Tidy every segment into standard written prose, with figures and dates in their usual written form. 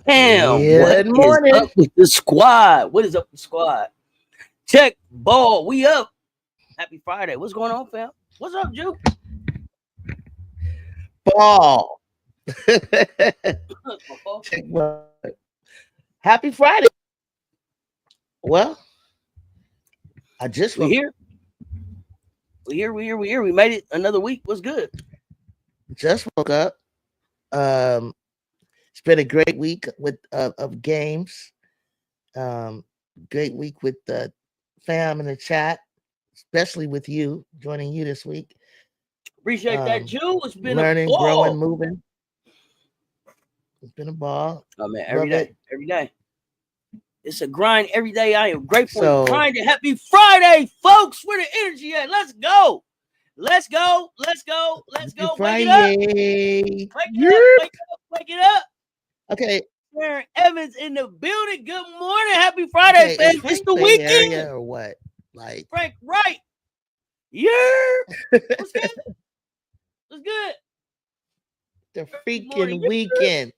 Damn, Good morning. Up with the squad? What is up with the squad? Check ball. We up. Happy Friday. What's going on, fam? What's up, Juju? Ball. Happy Friday. Well, I just we here. We here. We made it another week. What's good? Just woke up. It's been a great week with of games. Great week with the fam in the chat, especially with you joining you this week. Appreciate that, Juju. It's been learning, a ball. growing, moving. It's been a ball. Oh man, every day. It's a grind every day. I am grateful and grinding. Happy Friday, folks. Where the energy at? Let's go. Let's go. Friday. Wake it up. Okay. Aaron Evans in the building. Good morning. Happy Friday, fam. It's the weekend. Area or what? Like Frank, right? Yeah. What's good? What's good? The freaking weekend.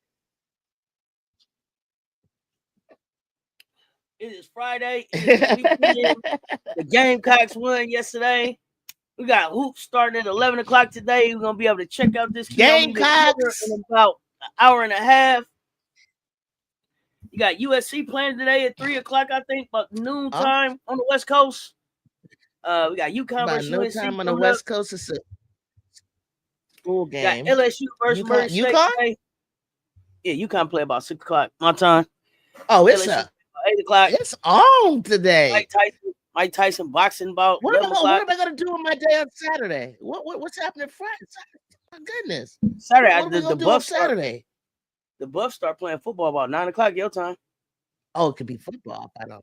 It is Friday. It is the weekend. The Gamecocks won yesterday. We got hoops starting at 11 o'clock today. We're going to be able to check out this Gamecocks in about an hour and a half. You got USC playing today at 3 o'clock, I think, about noon time on the West Coast. We got UConn versus UNC. Time on the West Coast. It's a school game. Got LSU versus Murray State today. Yeah, UConn play about 6 o'clock my time. Oh, it's LSU 8 o'clock. It's on today. Mike Tyson boxing about what am I going to do on my day on Saturday? What's happening Friday? My goodness. Saturday, the Buffs Saturday. The Buffs start playing football about 9 o'clock your time. Oh, it could be football. I know.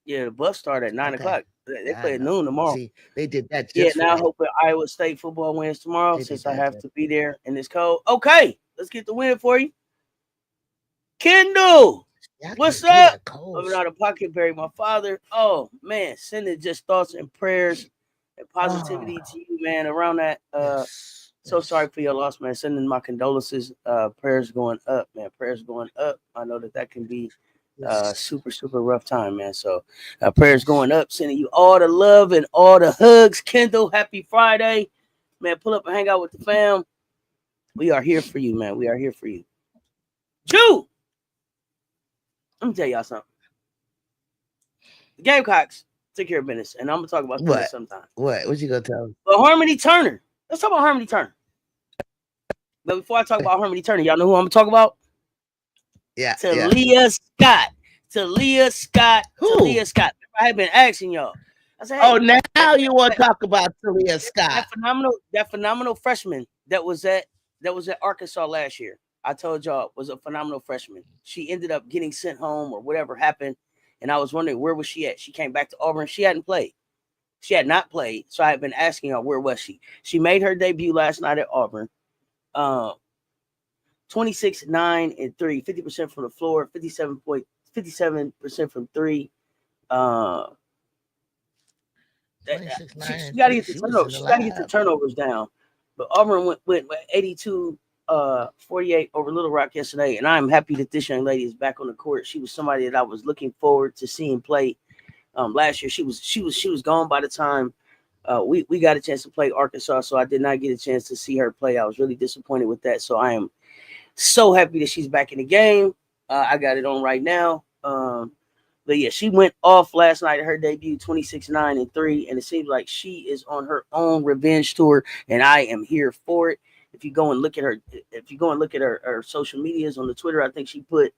Yeah, the Buffs start at 9 o'clock. They play at noon tomorrow. See, they did that. Now hoping Iowa State football wins tomorrow since I have to be there in this cold. Okay, let's get the win for you. Kendall, what's up? I'm out of pocket, bury my father. Oh man, sending just thoughts and prayers and positivity to you, man. Around that, so sorry for your loss, man. Sending my condolences. Prayers going up, man. Prayers going up. I know that can be super rough time, man. So prayers going up. Sending you all the love and all the hugs. Kendall, happy Friday, man. Pull up and hang out with the fam. We are here for you, man. We are here for you. Chew. Let me tell y'all something. The Gamecocks took care of business, and I'm gonna talk about this sometime. What you gonna tell me? But Harmony Turner. Let's talk about Harmony Turner. But before I talk about Harmony Turner, y'all know who I'm gonna talk about? Yeah. Talia Scott. Talia Scott. I have been asking y'all. I said, hey, now you want to talk about Talia Scott? That phenomenal freshman that was at Arkansas last year. I told y'all was a phenomenal freshman. She ended up getting sent home or whatever happened, and I was wondering where was she at. She came back to Auburn. She hadn't played. She had not played, so I had been asking her where was she. She made her debut last night at Auburn. 26, 9, and 3, 50% from the floor, 57% from 3. She got to get the turnovers. She got to get the turnovers down. But Auburn went 82. 48 over Little Rock yesterday, and I'm happy that this young lady is back on the court. She was somebody that I was looking forward to seeing play last year. She was gone by the time we got a chance to play Arkansas, so I did not get a chance to see her play. I was really disappointed with that. So I am So happy that she's back in the game. I got it on right now. But yeah, she went off last night at her debut, 26-9-3, and it seems like she is on her own revenge tour, and I am here for it. If you go and look at her social medias on the Twitter, I think she put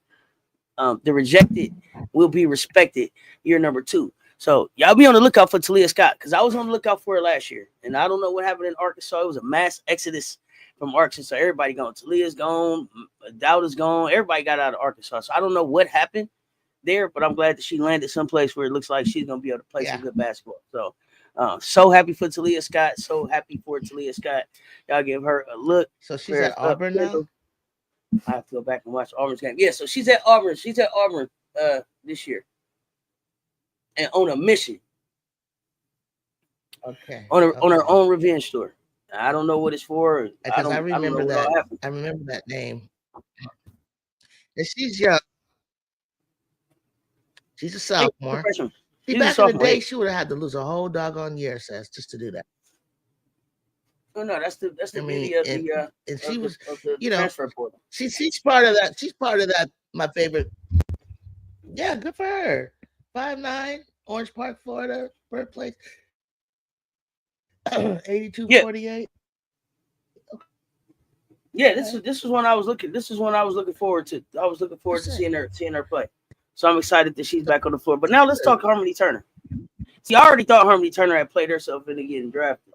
the rejected will be respected year number 2. So y'all be on the lookout for Talia Scott, because I was on the lookout for her last year, and I don't know what happened in Arkansas. It was a mass exodus from Arkansas. Everybody gone. Talia's gone. Dowda's gone. Everybody got out of Arkansas. So I don't know what happened there, but I'm glad that she landed someplace where it looks like she's gonna be able to play some good basketball. So, so happy for Talia Scott. So happy for Talia Scott. Y'all give her a look. So she's at Auburn now. I have to go back and watch Auburn's game. Yeah, so she's at Auburn. She's at Auburn this year, and on a mission. Okay. On her own revenge tour. I don't know what it's for. Because I remember that. I remember that name. And she's young. She's a sophomore. See, back in the day, she would have had to lose a whole doggone year, Cess, just to do that. Oh no, that's the beauty of the and she was, transfer portal. She's part of that. She's part of that. My favorite. Yeah, good for her. 5'9", Orange Park, Florida, birthplace. 82-48. Yeah, this is one I was looking. This is one I was looking forward to. I was looking forward to seeing her play. So I'm excited that she's back on the floor. But now let's talk Harmony Turner. See, I already thought Harmony Turner had played herself into getting drafted.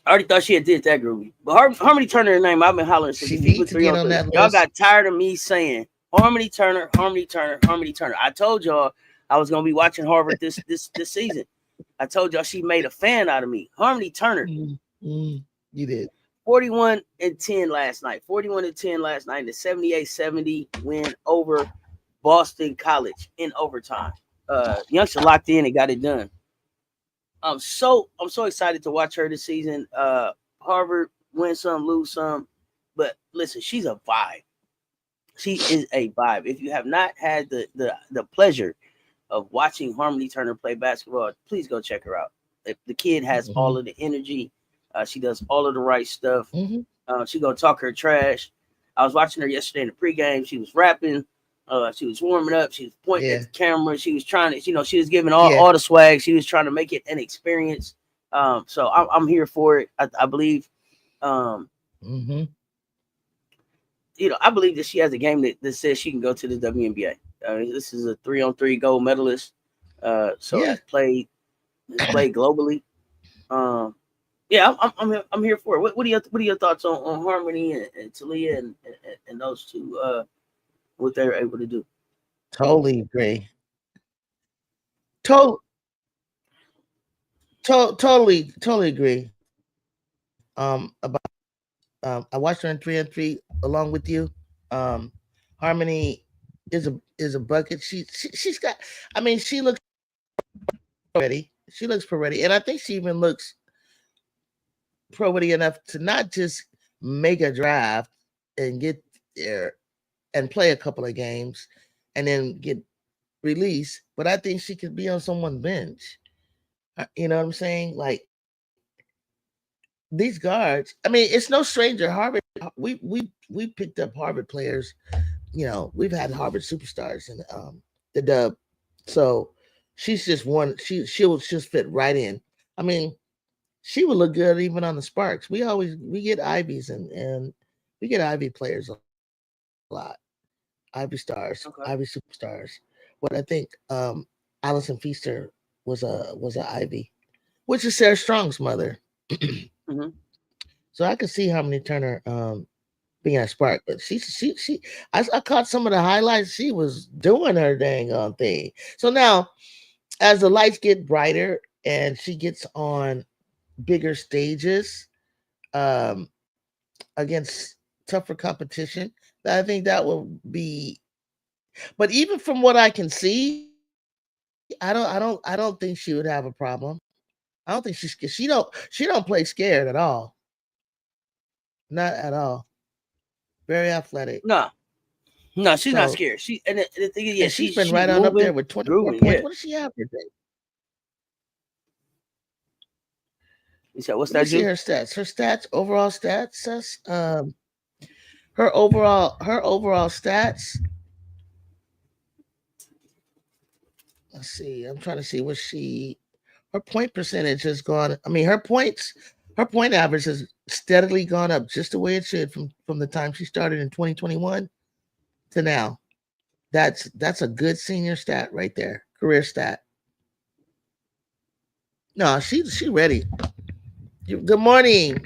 I already thought she had did that groovy. But Harmony Turner, her name, I've been hollering since FIFA 3 on that. Y'all got tired of me saying Harmony Turner, Harmony Turner, Harmony Turner. I told y'all I was gonna be watching Harvard this season. I told y'all she made a fan out of me. Harmony Turner. You did. 41-10 last night. 41-10 last night. The 78-70 win over Boston College in overtime. Youngster locked in and got it done. I'm so excited to watch her this season. Harvard win some, lose some, but listen, she's a vibe. She is a vibe. If you have not had the pleasure of watching Harmony Turner play basketball, please go check her out. The kid has all of the energy. She does all of the right stuff. She gonna talk her trash. I was watching her yesterday in the pregame. She was rapping. She was warming up. She was pointing at the camera. She was trying to, she was giving all the swag. She was trying to make it an experience. So I'm here for it. I believe. I believe that she has a game that says she can go to the WNBA. This is a 3-on-3 gold medalist. So it's played globally. I'm here for it. What are your thoughts on Harmony and Talia and those two? What they're able to do? Totally agree. Totally agree. About I watched her in 3-on-3 along with you. Harmony is a bucket. She's got. I mean, she looks ready. She looks pro ready, and I think she even looks pro ready enough to not just make a draft and get there and play a couple of games and then get released, but I think she could be on someone's bench. You know what I'm saying? Like these guards. I mean, it's no stranger. Harvard. We picked up Harvard players. We've had Harvard superstars in the dub. So she's just one. She'll just fit right in. I mean, she would look good even on the Sparks. We get Ivies and we get Ivy players a lot. Ivy stars, Ivy superstars. What I think Allison Feaster was a Ivy, which is Sarah Strong's mother. So I could see Harmony Turner being a Spark, but I caught some of the highlights. She was doing her dang on thing. So now, as the lights get brighter and she gets on bigger stages against tougher competition, I think that will be. But even from what I can see, I don't think she would have a problem. I don't think she don't play scared at all. Not at all. Very athletic. No, she's not scared. The thing is, she's been right on up there with 24 points. What does she have today? You said what's Let me that, see Ju? her stats. Her stats, overall stats, says her overall stats. Let's see. I'm trying to see what her point percentage has gone. I mean, her point average has steadily gone up just the way it should from the time she started in 2021 to now. That's a good senior stat right there. Career stat. No, she ready. Good morning.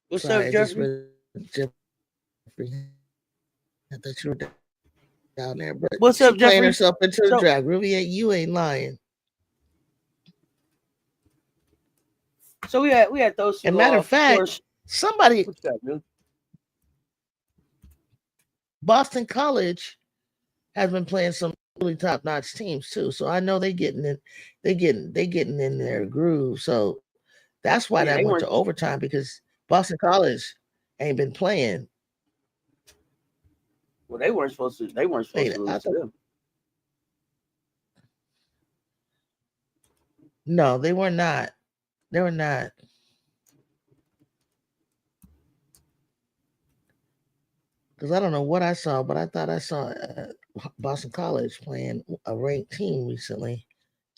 What's Sorry, up, I just Jeffrey? read Jeffrey. I thought you were down there, but What's she up, playing Jeffrey? herself into the So draft. Ruby, you ain't lying. so we had those two And matter of off, of fact, course. somebody What's that, Ju? Boston College has been playing some really top notch teams too. So I know they getting in their groove. So that's why Yeah, that they went to weren't. overtime because Boston College ain't been playing. Well, they weren't supposed to. They weren't supposed Wait, to I lose to thought them. no, they were not. They were not. Because I don't know what I saw, but I thought I saw Boston College playing a ranked team recently.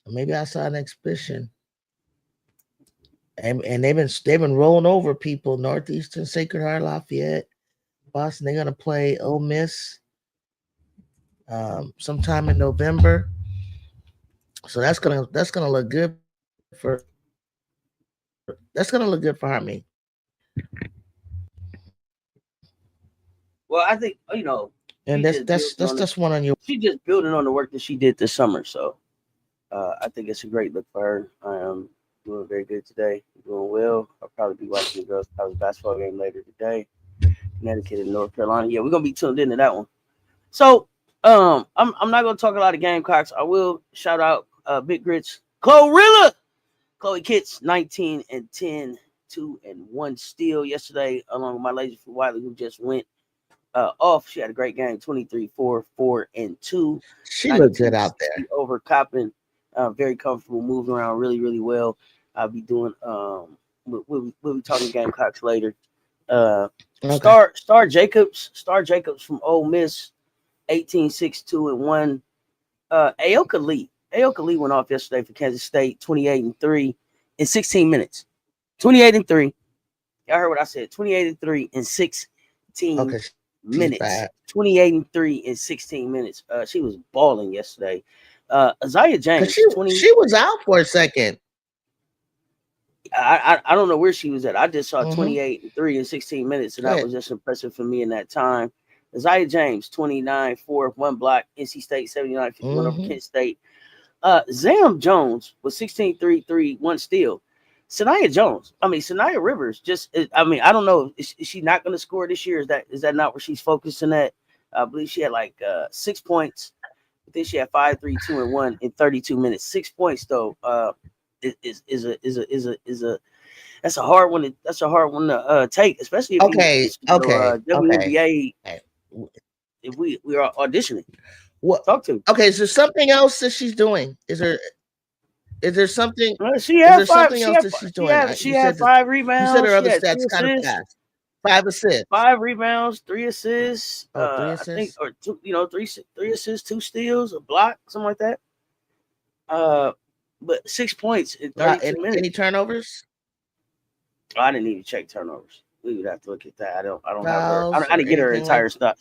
Maybe I saw an exhibition, and they've been rolling over people. Northeastern, Sacred Heart, Lafayette, Boston. They're gonna play Ole Miss sometime in November. So that's gonna look good for Harmony. Well, I think And she just building on it. that's one on your. She just building on the work that she did this summer. So I think it's a great look for her. I am doing very good today. Doing well. I'll probably be watching the girls' college basketball game later today. Connecticut and North Carolina. Yeah, we're gonna be tuned into that one. So I'm not gonna talk a lot of Gamecocks. I will shout out Big Grits, Chlorilla, Chloe Kitts, 19 and 10, 2 and 1 steal yesterday, along with my lady for Wiley, who just went off. She had a great game, 23, 4, 4 and 2, She looked good 92 out 60 there. over Coppin. Very comfortable, moving around really, really well. I'll be doing we'll be talking Gamecocks later. Uh, Okay. Star Jacobs from Ole Miss, 18, 6, 2 and 1. Aoka Lee. Aoka Lee went off yesterday for Kansas State, 28 and 3 in 16 minutes. 28 and 3. Y'all heard what I said. 28 and 3 in 16 Okay. She's minutes. bad 28 and 3 in 16 minutes. She was balling yesterday. Isaiah because she James, 20. she was out for a second. I don't know where she was at. I just saw Mm-hmm. 28 and 3 in 16 minutes, and Go that ahead. was just impressive for me in that time. Isaiah James, 29, 4, 1 block. NC State, 79-51 over Mm-hmm. Kent State. Zam Jones was 16, 3, 3, 1 steal. Sanaya Rivers, I don't know. Is she not going to score this year? Is that not where she's focusing at? I believe she had like 6 points. I think she had 5, 3, 2, and 1 in 32 minutes. 6 points though. Is a that's a hard one. That's a hard one to take, especially if you Okay. it's, Okay. Okay. WNBA. Okay. If we are auditioning, What? talk to me. Okay. Is there something else that she's doing? Is there something? She Is had there five. something She else had that she's she doing? had she You had said this. five You said rebounds. her She other had stats three kind of assists. fast. 5 assists. 5 rebounds, 3 assists. Oh, three I think, assists. or two, three assists, 2 steals, a block, something like that. Uh, but 6 points in Any, 32 minutes. any turnovers? Oh, I didn't even check turnovers. We would have to look at that. I don't have her. Fouls I or didn't get her anything like entire that?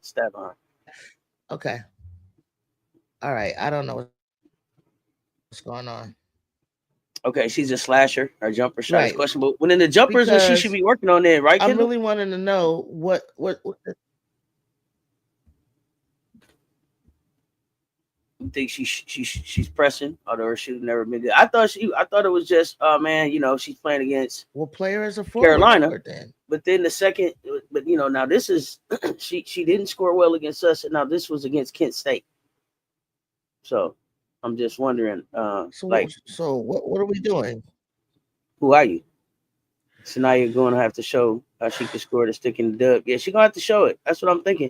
stat on. Okay. All right. I don't know what's going on. Okay, she's a slasher. Her jumper shot is Right. questionable. When in the jumpers, what she should Because be working on there, right, I'm Kendall? really wanting to know what You think she's pressing, although her shooting never been good. I thought it was just, man, she's playing against player as a Carolina. forward then. But then the second, but now this is she didn't score well against us, and now this was against Kent State. So I'm just wondering, So what are we doing? who are you? So now you're going to have to show how she can score the stick in the dub. Yeah, she's gonna have to show it. That's what I'm thinking.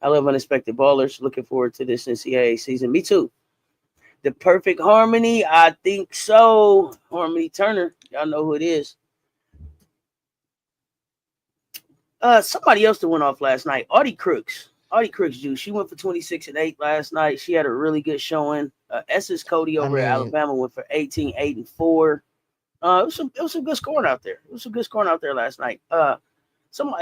I love unexpected ballers. Looking forward to this NCAA season. Me too. The Perfect Harmony, I think so. Harmony Turner, y'all know who it is. Somebody else that went off last night. Audie Crooks. Audie Crooks, Juice. She went for 26-8 last night. She had a really good showing. Essex Cody I over at mean, Alabama went for 18-8-4. It was some good scoring out there. It was some good scoring out there last night. A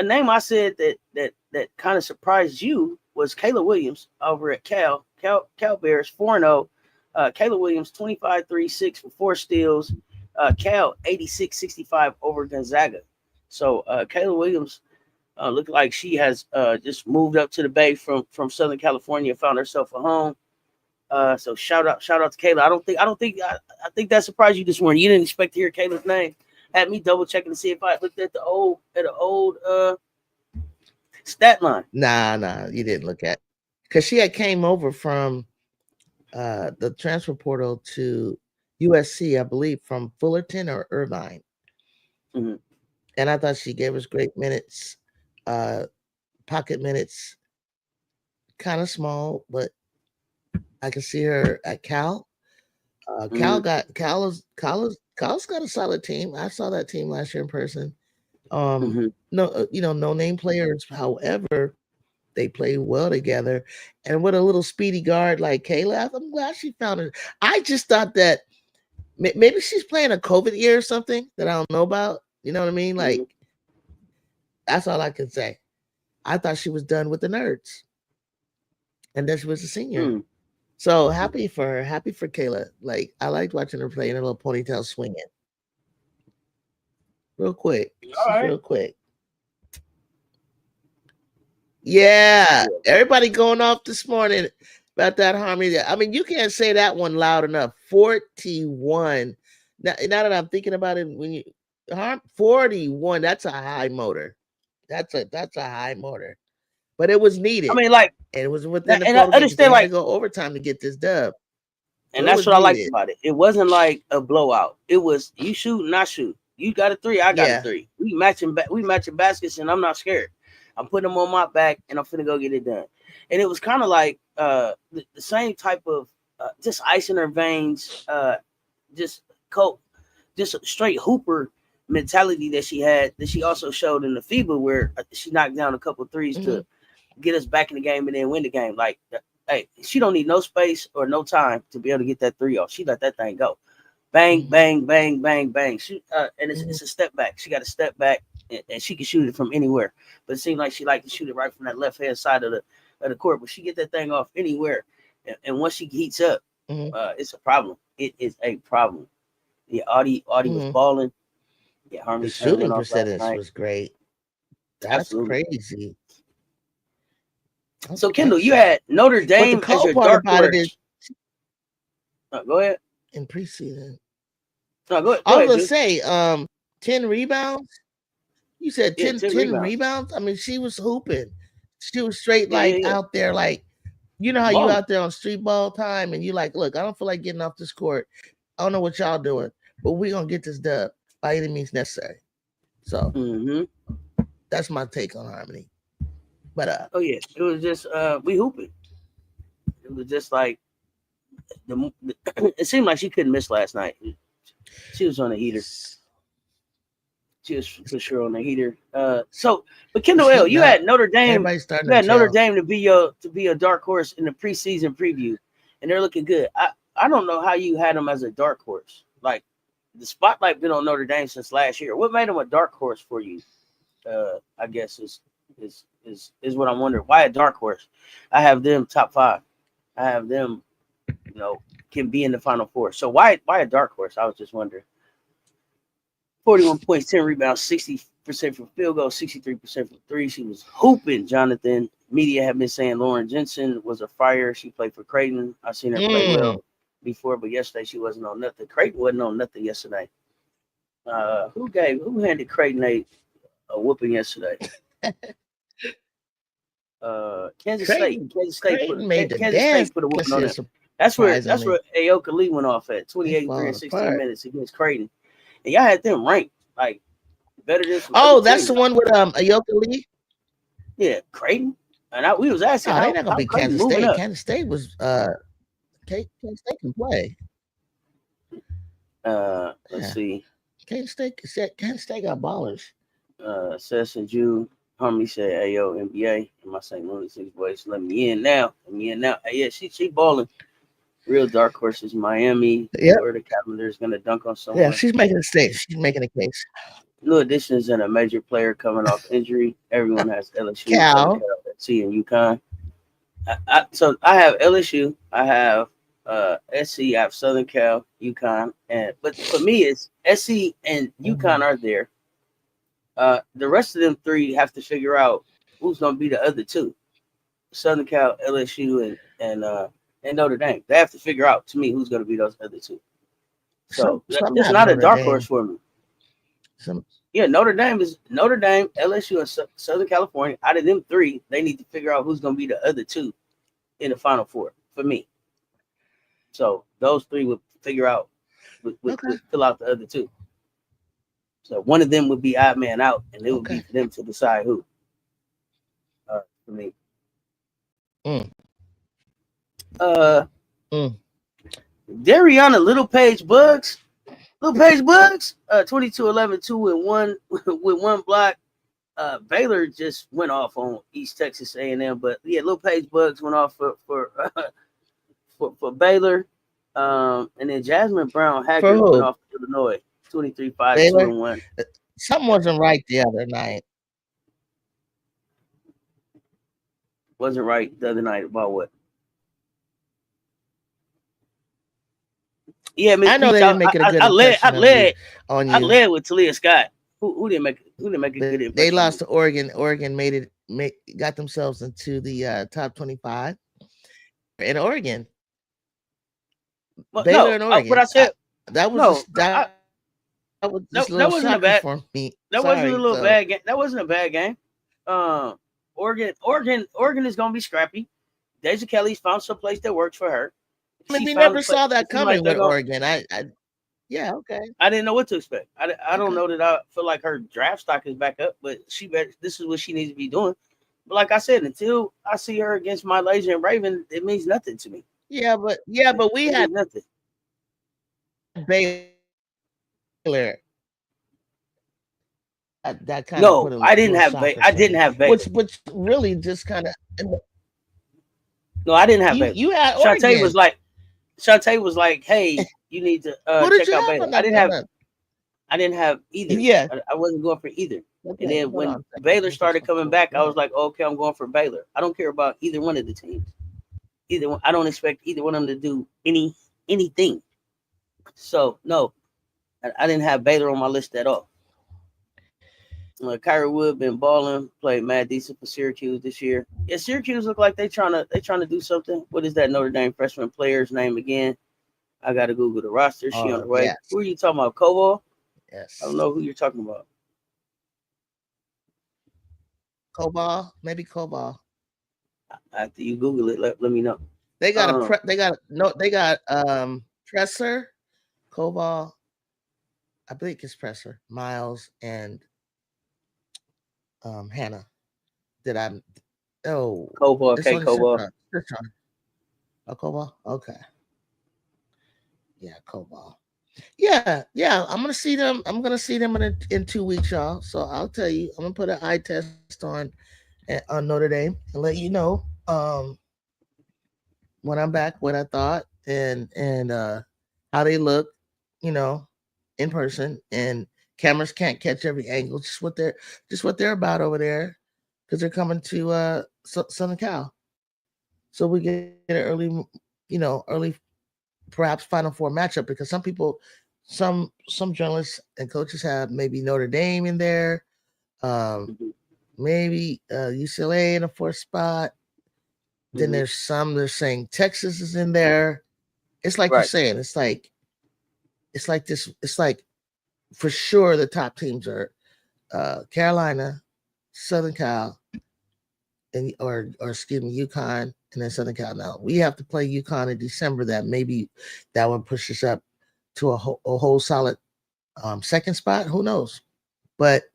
name I said that kind of surprised you was Kayla Williams over at Cal Bears 4-0. Kayla Williams 25-3-6 for 4 steals. Cal 86-65 over Gonzaga. So Kayla Williams looked like she has just moved up to the Bay from Southern California, found herself a home. So shout out to Kayla. I think that surprised you this morning. You didn't expect to hear Kayla's name. Had me double checking to see if I looked at the old stat line. Nah, you didn't look at, because she had came over from the transfer portal to USC, I believe, from Fullerton or Irvine. Mm-hmm. And I thought she gave us great minutes, pocket minutes, kind of small, but I can see her at Cal. Cal's got a solid team. I saw that team last year in person. No, no name players. However, they play well together. And with a little speedy guard like Kayla, I'm glad she found it. I just thought that maybe she's playing a COVID year or something that I don't know about. You know what I mean? Like, that's all I can say. I thought she was done with the nerds, and then she was a senior. So happy for her. Happy for Kayla. Like, I liked watching her play in a little ponytail swinging. Real quick. Real quick. Yeah. Everybody going off this morning about that Harmony. I mean, you can't say that one loud enough. 41. Now that I'm thinking about it, when you 41, that's a high motor. That's a high motor. But it was needed. I mean, like, and it was within the and I understand, they like, had to go overtime to get this dub. And that's what I liked about it. It wasn't like a blowout. It was you shoot and I shoot. You got a three, I got a three. We matching baskets, and I'm not scared. I'm putting them on my back, and I'm finna go get it done. And it was kind of like the same type of just ice in her veins, just straight hooper mentality that she had, that she also showed in the FIBA, where she knocked down a couple of threes to get us back in the game and then win the game. Like, hey, she don't need no space or no time to be able to get that three off. She let that thing go. Bang, bang, bang, bang, bang. She, and it's a step back. She got to step back, and she can shoot it from anywhere. But it seemed like she liked to shoot it right from that left-hand side of the court. But she get that thing off anywhere. And once she heats up, it's a problem. It is a problem. Yeah, Audie was balling. Yeah, Harmony. The shooting percentage was great. That's crazy. So, Kendall, you had Notre Dame as your dark horse. Go ahead. In preseason. No, go ahead. I was going to say, 10 rebounds. You said 10 rebounds? I mean, she was hooping. She was straight, out there, like, you know how you out there on street ball time, and you like, look, I don't feel like getting off this court. I don't know what y'all doing, but we're going to get this dub by any means necessary. So, that's my take on Harmony. But it was just we hooping. It was just like it seemed like she couldn't miss last night. She was on a heater. She was for sure on the heater. But Kendall L, you had Notre Dame. You had Notre Dame to be a dark horse in the preseason preview, and they're looking good. I don't know how you had them as a dark horse. Like, the spotlight been on Notre Dame since last year. What made them a dark horse for you? I guess is what I'm wondering. Why a dark horse? I have them top 5. I have them, can be in the Final Four. So why a dark horse? I was just wondering. 41 points, 10 rebounds, 60% from field goal, 63% from three. She was hooping, Jonathan. Media have been saying Lauren Jensen was a fire. She played for Creighton. I've seen her play well before, but yesterday she wasn't on nothing. Creighton wasn't on nothing yesterday. Who handed Creighton a whooping yesterday? Kansas State put a whooping on them. That's where Aoka Lee went off at 28 3 in 16 minutes against Creighton. And y'all had them ranked like better than some that's teams. The one with Aoka Lee? Yeah, Creighton. And we was asking they're not gonna be Kansas State. Kansas State was State can play. Let's see. Kent State got ballers. Cess and Juju. Harmony said, "Hey yo, NBA and my St. Louis Six boys, let me in now. Let me in now." Hey, yeah, she balling. Real dark horses, Miami. Yep. Where the Cavaliers gonna dunk on someone. Yeah, she's making a state. She's making a case. New additions and a major player coming off injury. Everyone has LSU, Cal. Southern Cal, SC, and UConn. So I have LSU. I have SC. I have Southern Cal, UConn, but for me, it's SC and UConn are there. The rest of them three have to figure out who's going to be the other two: Southern Cal, LSU, and Notre Dame. They have to figure out to me who's going to be those other two. So it's not a dark horse for me. Notre Dame, LSU, and Southern California. Out of them three, they need to figure out who's going to be the other two in the Final Four for me. So those three would figure out, would fill out the other two. So one of them would be odd man out, and it would be for them to decide who. For me. Dariana Little Page Bugs. 22-11, 2-1 with one block. Baylor just went off on East Texas A&M, but yeah, Little Page Bugs went off for Baylor. And then Jasmine Brown Haggard went off for Illinois, 23-5, 2-1. Something wasn't right the other night. Wasn't right the other night about what? Yeah, Miss I know they didn't make it a good impression on you. I led with Talia Scott. Who didn't make a good impression? They lost to Oregon. Oregon got themselves into the top 25 in Oregon. Well, Baylor and Oregon. What I said that was that wasn't a bad for me. That wasn't a little bad game. That wasn't a bad game. Oregon is gonna be scrappy. Deja Kelly's found some place that works for her. We never saw that coming with Oregon. Yeah, okay. I didn't know what to expect. I don't know that I feel like her draft stock is back up, but this is what she needs to be doing. But like I said, until I see her against my Malaysia and Raven, it means nothing to me. Yeah, but we had nothing. Baylor. That kind of I didn't have Baylor. Which really just kind of. No, I didn't have Baylor. You had Shantae was like, "Hey, you need to check out Baylor." I didn't have either. Yeah, I wasn't going for either. Okay, and then when Baylor started coming back, I was like, "Okay, I'm going for Baylor." I don't care about either one of the teams. Either one, I don't expect either one of them to do anything. So no, I didn't have Baylor on my list at all. Kyra Wood been balling, played mad decent for Syracuse this year. Yeah, Syracuse look like they trying to do something. What is that Notre Dame freshman player's name again? I gotta Google the roster. She on the way. Yes. Who are you talking about? Koval? Yes. I don't know who you're talking about. Koval, maybe Koval. After you Google it, let me know. They got Presser, Koval. I believe it's Presser, Miles, and Hannah. Koval, okay, Koval. Koval, okay. Yeah, Koval. Yeah. I'm gonna see them. I'm gonna see them in 2 weeks, y'all. So I'll tell you, I'm gonna put an eye test on Notre Dame and let you know when I'm back what I thought and how they look, in person. And cameras can't catch every angle. Just what they're about over there, because they're coming to Southern Cal. So we get an early perhaps Final Four matchup, because some people, some journalists and coaches have maybe Notre Dame in there, maybe UCLA in a 4th spot. Then there's some they're saying Texas is in there. It's like you're saying, it's like this. It's like for sure the top teams are Carolina, Southern Cal, and or excuse me, UConn, and then Southern Cal. Now we have to play UConn in December. That would push us up to a whole solid 2nd spot. Who knows? But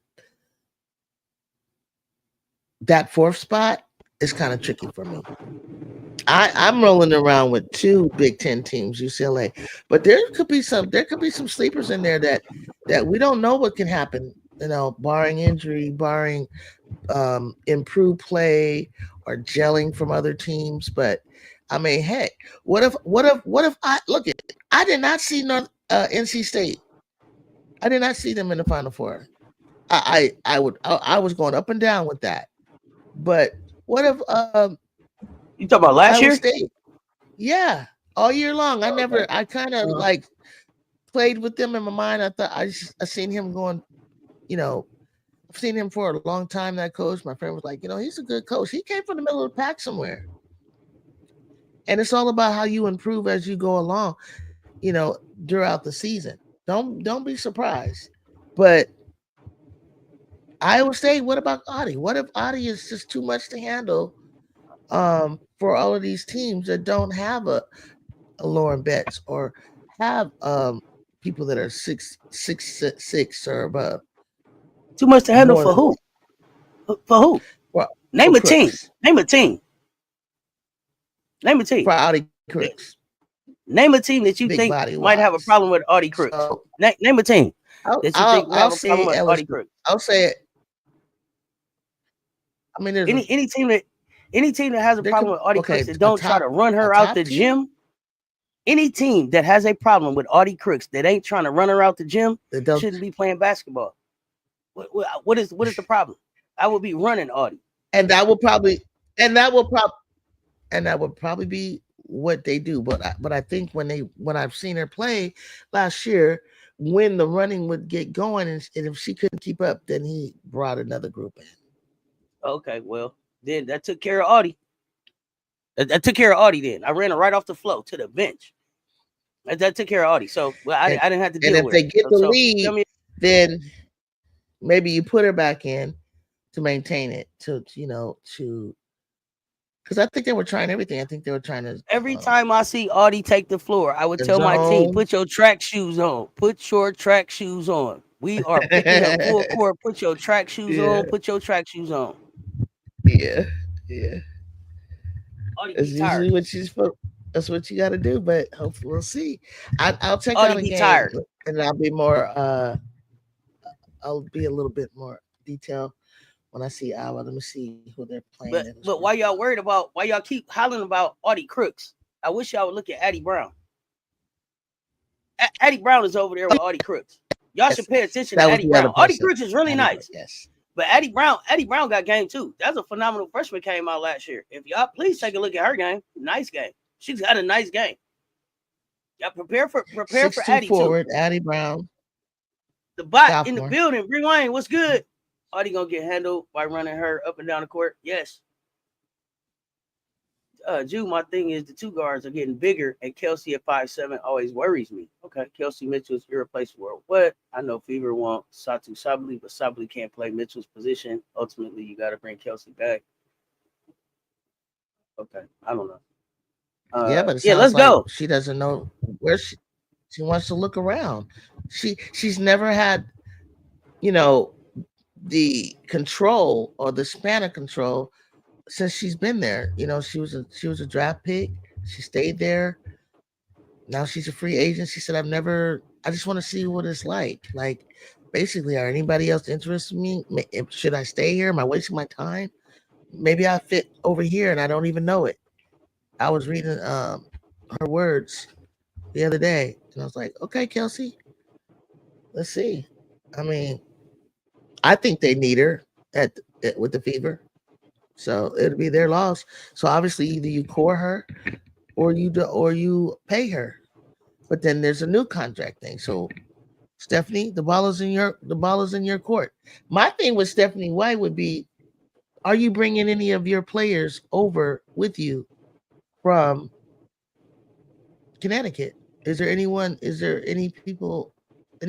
that 4th spot is kind of tricky for me. I'm rolling around with two Big Ten teams, UCLA, but there could be some sleepers in there that we don't know what can happen. You know, barring injury, barring improved play or gelling from other teams. But I mean, heck, what if I look at? I did not see NC State. I did not see them in the Final Four. I was going up and down with that. But what if You talking about last Iowa year? State? Yeah, all year long. Okay. I kind of Uh, like played with them in my mind. I thought I seen him going. You know, I've seen him for a long time. That coach, my friend was like, he's a good coach. He came from the middle of the pack somewhere, and it's all about how you improve as you go along. Throughout the season. Don't be surprised. But Iowa State, what about Audi? What if Audi is just too much to handle for all of these teams that don't have a Lauren Betts or have people that are 6'6" or above? too much to handle More for who? For who? for, Name for a team. Crooks. Name a team. Name a team. For Audi Crooks. Name a team that you Big think body might have a wise. problem with Audie Crooks. So Name a team that you think would I'll have a problem say with Audie LSU. Crooks. I'll say it. I mean, Any team that has a problem with Audie Crooks that don't try to run her out the gym. Any team that has a problem with Audie Crooks that ain't trying to run her out the gym shouldn't be playing basketball. What is the problem? I would be running Audie. And that will probably be what they do. But I think when I've seen her play last year, when the running would get going, and if she couldn't keep up, then he brought another group in. Okay, well then that took care of Audie. That took care of Audie. Then I ran her right off the floor to the bench. That took care of Audie. So I didn't have to deal with it. And if they get the lead, then maybe you put her back in to maintain it. Because I think they were trying everything. I think they were trying to. Every time I see Audie take the floor, I would tell my team, put your track shoes on. Put your track shoes on. We are picking up full court. Put your track shoes on. Put your track shoes on. Yeah. Audie That's usually what she's for. That's what you got to do. But hopefully we'll see. I'll check out a game, tired. And I'll be more. I'll be a little bit more detailed when I see Iowa. Let me see who they're playing. But why y'all worried about? Why y'all keep hollering about Audie Crooks? I wish y'all would look at Addie Brown. Addie Brown is over there with Audie Crooks. Y'all should pay attention to Addie Brown. Audie Crooks is really nice. Yes. But Addie Brown got game too. That's a phenomenal freshman came out last year. If y'all please take a look at her game. Nice game. She's got a nice game. Y'all prepare for Addie forward, too. Addie Brown. The bot in the building. Bring Wayne. What's good? Audie gonna get handled by running her up and down the court. Yes. Juju, my thing is the two guards are getting bigger, and Kelsey at 5'7" always worries me. Okay, Kelsey Mitchell is irreplaceable. What? I know Fever wants Satu Sabali, but Sabali can't play Mitchell's position. Ultimately, you got to bring Kelsey back. Okay, I don't know. But let's go. She doesn't know where she wants to look around. She's never had, the control or the span of control since she's been there. She was a draft pick. She stayed there. Now she's a free agent. She said, I just want to see what it's like. Like, basically, are anybody else interested in me? Should I stay here? Am I wasting my time? Maybe I fit over here and I don't even know it. I was reading her words the other day, and I was like, okay, Kelsey, let's see. I mean, I think they need her with the Fever. So it'll be their loss. So obviously, either you core her, or you pay her. But then there's a new contract thing. So Stephanie, the ball is in your court. My thing with Stephanie White would be, are you bringing any of your players over with you from Connecticut? Is there any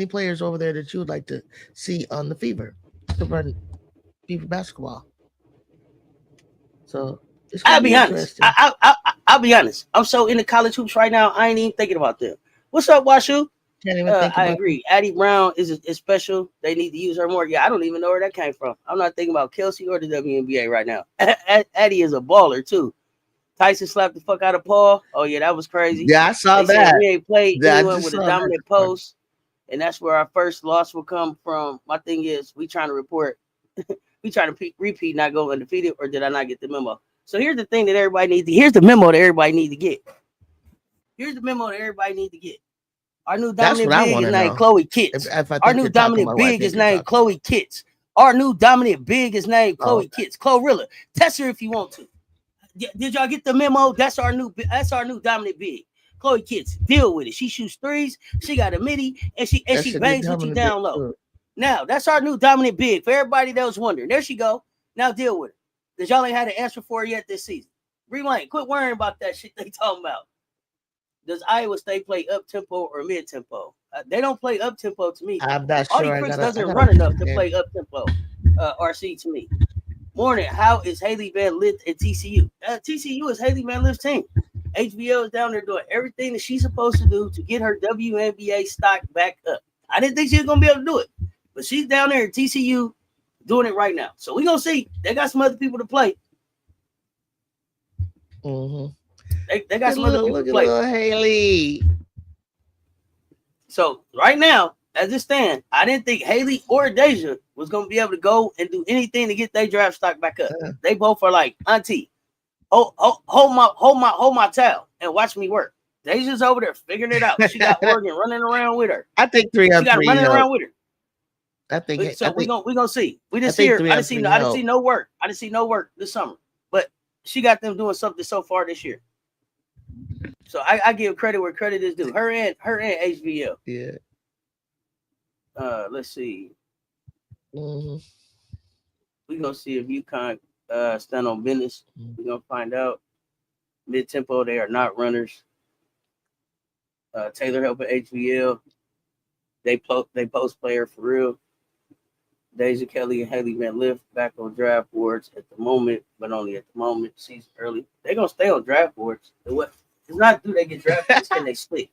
players over there that you would like to see on the Fever to run Fever basketball? So I'll be honest. I'll be honest. I'm so into college hoops right now. I ain't even thinking about them. What's up, Washu? I agree. Addie Brown is special. They need to use her more. Yeah, I don't even know where that came from. I'm not thinking about Kelsey or the WNBA right now. Addie is a baller too. Tyson slapped the fuck out of Paul. Oh yeah, that was crazy. Yeah, I saw They that. said we ain't played Yeah, I anyone just with a saw that. dominant post, and that's where our first loss will come from. My thing is, we trying to report, we trying to repeat, not go undefeated, or did I not get the memo? So here's the thing that everybody needs to. Here's the memo that everybody need to get. Here's the memo that everybody need to get. Our new That's dominant what I big want is to named know. Chloe Kitts. If I Our think new you're talking dominant about what I big think is you're named talking. Chloe Kitts. Our new dominant big is named Oh, Chloe okay. Kitts. Chlorilla. Test her if you want to. Did y'all get the memo? That's our new dominant big. Chloe Kitts. Deal with it. She shoots threes. She got a midi, and she That should be bangs with you dominant down big low. too. Now that's our new dominant big. For everybody that was wondering, there she go. Now deal with it. Cause y'all ain't had an answer for her yet this season. Rewind. Quit worrying about that shit they talking about. Does Iowa State play up tempo or mid tempo? They don't play up tempo to me. I'm not Audie sure. Cricks I doesn't gotta run enough watch to the play game. up tempo. RC to me. Morning. How is Haley Van Lith at TCU? TCU is Haley Van Lith's team. HBO is down there doing everything that she's supposed to do to get her WNBA stock back up. I didn't think she was gonna be able to do it, but she's down there at TCU doing it right now. So we're gonna see. They got some other people to play. Mm-hmm. They got some other people Look to at play. little Haley. So right now, as it stands, I didn't think Haley or Deja was gonna be able to go and do anything to get their draft stock back up. They both are like, auntie, hold my towel and watch me work. Deja's over there figuring it out. She got Oregon running around with her. I think 3 on 3. She got him running around with her. I think So we gonna see. We just see see her. I didn't see no work. I didn't see no work this summer, but she got them doing something so far this year. So I give credit where credit is due. Her and HBL. Yeah. Let's see. Mm-hmm. We're gonna see if UConn stand on business. We're gonna find out. Mid tempo, they are not runners. Taylor helping HBL. They post player for real. Deja Kelly and Haley Van Lith back on draft boards at the moment, but only at the moment. Season early. They're gonna stay on draft boards. It's not do they get drafted, it's can they stick.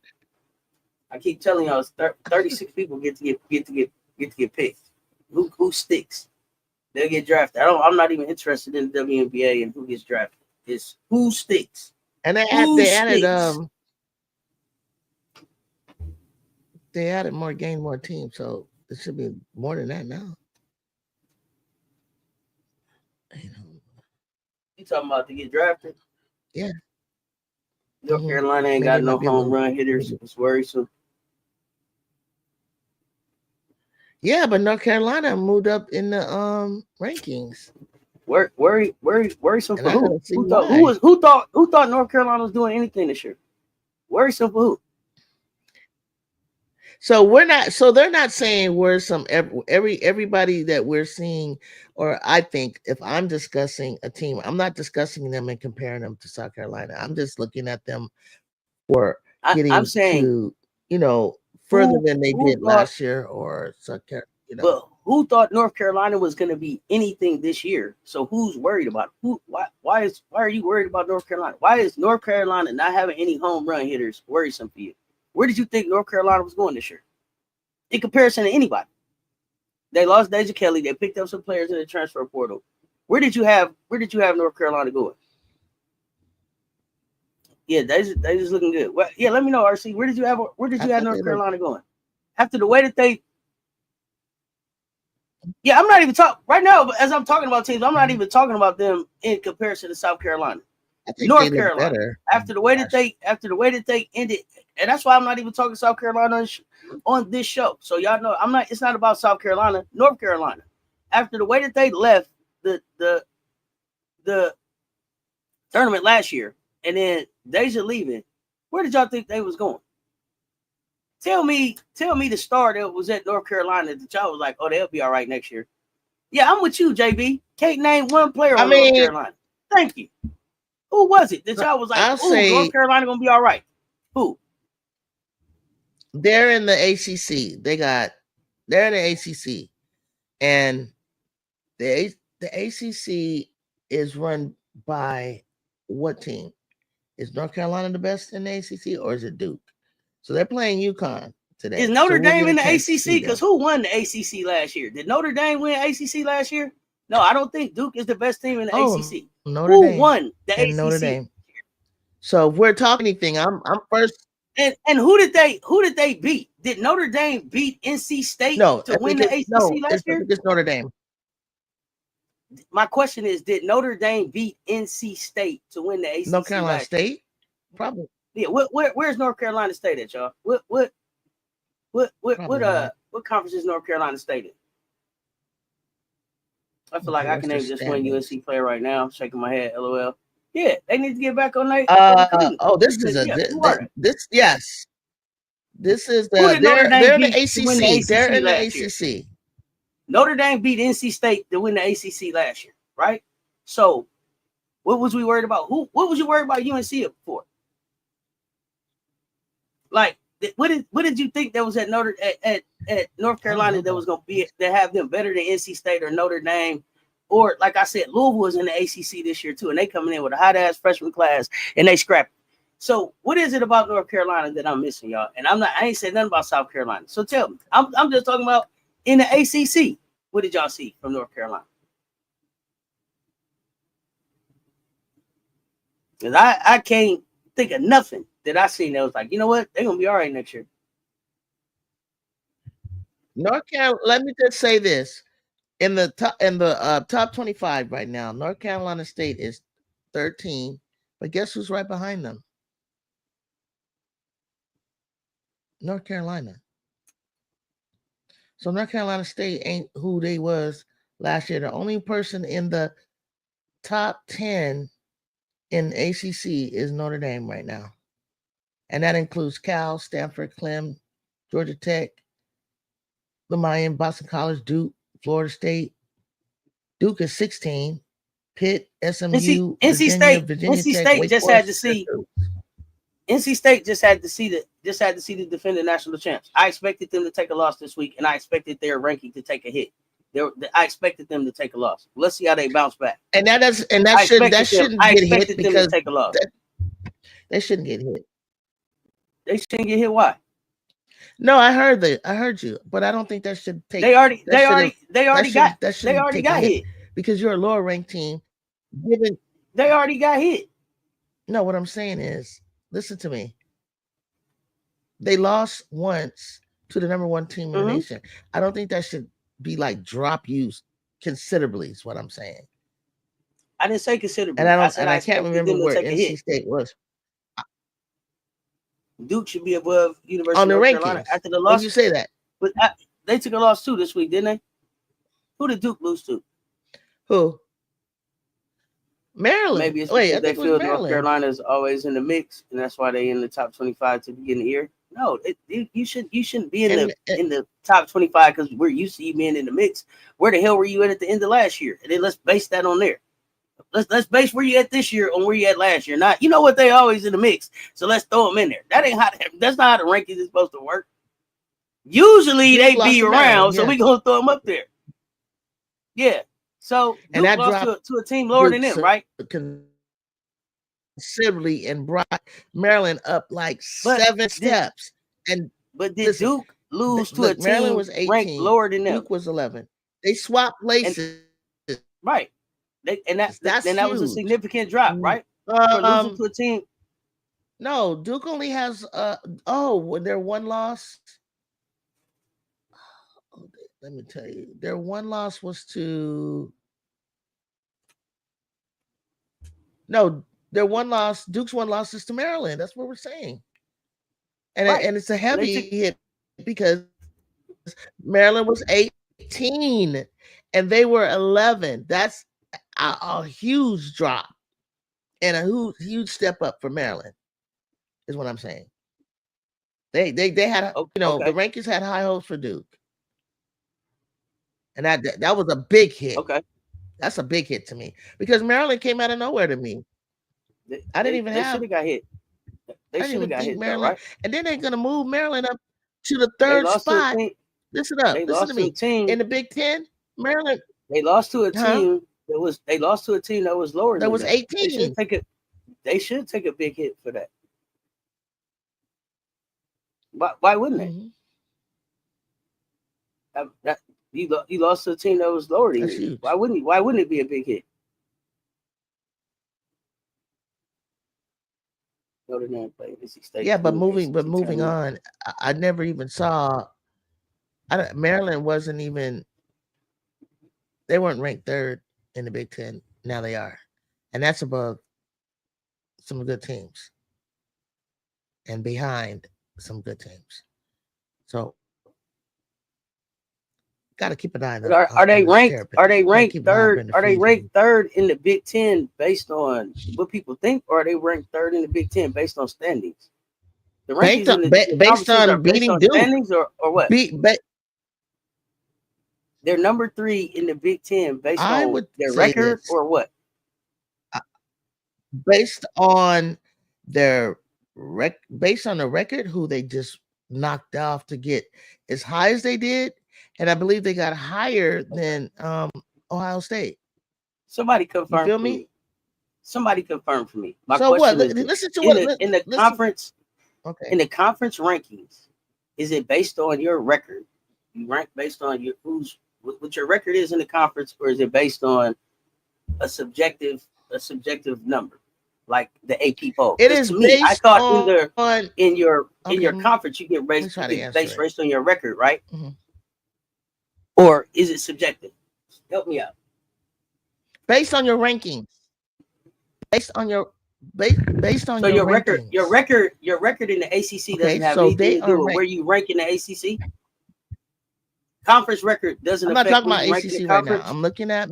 I keep telling y'all, 36 people get to get picked. Who sticks? They'll get drafted. I'm not even interested in the WNBA and who gets drafted. It's who sticks. And they added more game, more teams, so it should be more than that now. You talking about to get drafted? Yeah. North Carolina ain't got no home run hitters. It's worrisome. Yeah, but North Carolina moved up in the rankings. Worrisome for who? Who thought North Carolina was doing anything this year? Worrisome for who? So they're not saying worrisome. Everybody that we're seeing, or I think if I'm discussing a team, I'm not discussing them and comparing them to South Carolina. I'm just looking at them for getting to, further than they did last year or South Carolina. But who thought North Carolina was going to be anything this year? So who's worried about it? Why are you worried about North Carolina? Why is North Carolina not having any home run hitters worrisome for you? Where did you think North Carolina was going this year? In comparison to anybody. They lost Deja Kelly. They picked up some players in the transfer portal. Where did you have North Carolina going? Yeah, they just looking good. Well, yeah, let me know, RC. Where did you have North Carolina going? After the way that they I'm not even talking right now, but as I'm talking about teams, I'm not even talking about them in comparison to South Carolina. North Carolina. After the way that they ended, and that's why I'm not even talking South Carolina on this show. So y'all know it's not about South Carolina, North Carolina. After the way that they left the tournament last year, and then Deja leaving, where did y'all think they was going? Tell me the star that was at North Carolina that y'all was like, oh, they'll be all right next year. Yeah, I'm with you, JB. Can't name one player on North Carolina. Thank you. Who was it that y'all was like, North Carolina gonna be all right? Who? They're in the ACC. They're in the ACC, and the ACC is run by what team? Is North Carolina the best in the ACC, or is it Duke? So they're playing UConn today. Is Notre Dame in the ACC? Because who won the ACC last year? Did Notre Dame win ACC last year? No, I don't think Duke is the best team in the ACC. Who won the ACC? Notre Dame. So if we're talking anything, I'm first. And who did they beat? Did Notre Dame beat NC State No, to win the ACC last year? It's Notre Dame. My question is, did Notre Dame beat NC State to win the ACC North Carolina last State? year? Probably. Yeah, where's North Carolina State at, y'all? What conference is North Carolina State in? I feel like I can name just one UNC player right now. I'm shaking my head, LOL. Yeah, they need to get back on their recruiting. This is yes. This is Who did Notre Dame they're in beat the to win the ACC. They're in the last year? ACC. Notre Dame beat NC State to win the ACC last year, right? So, what was we worried about? What was you worried about UNC for? Like, what did you think that was at North Carolina that was going to be to have them better than NC State or Notre Dame? Or, like I said, Louisville was in the ACC this year too, and they coming in with a hot ass freshman class and they scrapping. So, what is it about North Carolina that I'm missing, y'all? And I ain't said nothing about South Carolina. So tell me, I'm just talking about in the ACC. What did y'all see from North Carolina? Because I can't think of nothing that I seen that was like, you know what, they're gonna be all right next year. North Carolina. Let me just say this: in the top 25 right now, North Carolina State is 13, but guess who's right behind them? North Carolina. So North Carolina State ain't who they was last year. The only person in the top 10 in ACC is Notre Dame right now. And that includes Cal, Stanford, Clem, Georgia Tech, the Mayan, Boston College, Duke, Florida State. Duke is 16. Pitt, SMU, Virginia Tech, just had to see. NC State just had to see the defending national champs. I expected them to take a loss this week, and I expected their ranking to take a hit. I expected them to take a loss. Let's see how they bounce back. And that shouldn't get hit because take a loss. They shouldn't get hit. They shouldn't get hit. Why? No, I heard you, but I don't think that should take. They already got hit because you're a lower ranked team. They already got hit. No, what I'm saying is, listen to me. They lost once to the number one team in the nation. I don't think that should be like drop you considerably. Is what I'm saying. I didn't say considerably. And I can't remember where NC State was. Duke should be above University on the of North rankings. Carolina after the loss. You say that, but they took a loss too this week, didn't they? Who did Duke lose to? Who? Maryland. Maybe it's because they feel North Carolina is always in the mix, and that's why they in the top 25 to begin the year. No, you shouldn't be in the top 25 because we're used to you being in the mix. Where the hell were you at the end of last year? And then let's base that on there. Let's base where you at this year on where you at last year. Not, you know what, they always in the mix, so let's throw them in there. That's not how the rankings is supposed to work. Usually they be around, so we gonna throw them up there. Yeah. So and that lost to a team lower than them, right? Considerably and brought Maryland up like 7 steps. But did Duke lose to a team Maryland was 18, ranked lower than them? Duke was 11. They swapped places. Right. That was a significant drop, right? For losing to a team. No, Duke only has their one loss. Let me tell you, their one loss was to Duke's one loss is to Maryland. That's what we're saying. And it's a heavy hit because Maryland was 18 and they were 11. That's a huge drop and a huge step up for Maryland is what I'm saying. They had the rankings had high hopes for Duke. And that was a big hit. Okay. That's a big hit to me because Maryland came out of nowhere to me. I didn't even have. They should have got hit. They should have got hit, Maryland, though, right? And then they're going to move Maryland up to the third spot. Listen up. Listen to me. In the Big Ten, Maryland. They lost to a team They lost to a team that was lower. That was 18. They should take a big hit for that. Why wouldn't they? You lost to a team that was lower than you. Why wouldn't it be a big hit? Notre Dame played NC State Yeah, but 2 moving ACC tournament. on, I never even saw. Maryland wasn't even. They weren't ranked third in the Big Ten. Now they are, and that's above some good teams and behind some good teams. So got to keep an eye But on, are they this ranked? Terrapin. Are they Got to ranked keep an eye on third? Brenda Are they Friesen. ranked third in the Big Ten based on what people think, or are they ranked third in the Big Ten based on standings? The rankings in the Based conferences are on based beating on Duke. standings, or what? They're number 3 in the Big Ten based I on would their say record, this. or what? Based on their based on the record, who they just knocked off to get as high as they did, and I believe they got higher than Ohio State. Somebody confirm You feel for me? me. Somebody confirm for me. My So question what? is this. Listen to in what? the Listen. conference. Okay. In the conference rankings, is it based on your record? You rank based on your what your record is in the conference, or is it based on a subjective number, like the AP poll? It Because is to me, I based thought on in your conference you get let me try to answer based it. based on your record, right? Mm-hmm. Or is it subjective? Help me out. Based on your rankings. Based on your based on So your your record, rankings. your record in the ACC Okay, doesn't have so anything they to do are with where you rank in the ACC. Conference record doesn't I'm not affect talking where about you rank in the ACC right now. conference. I'm looking at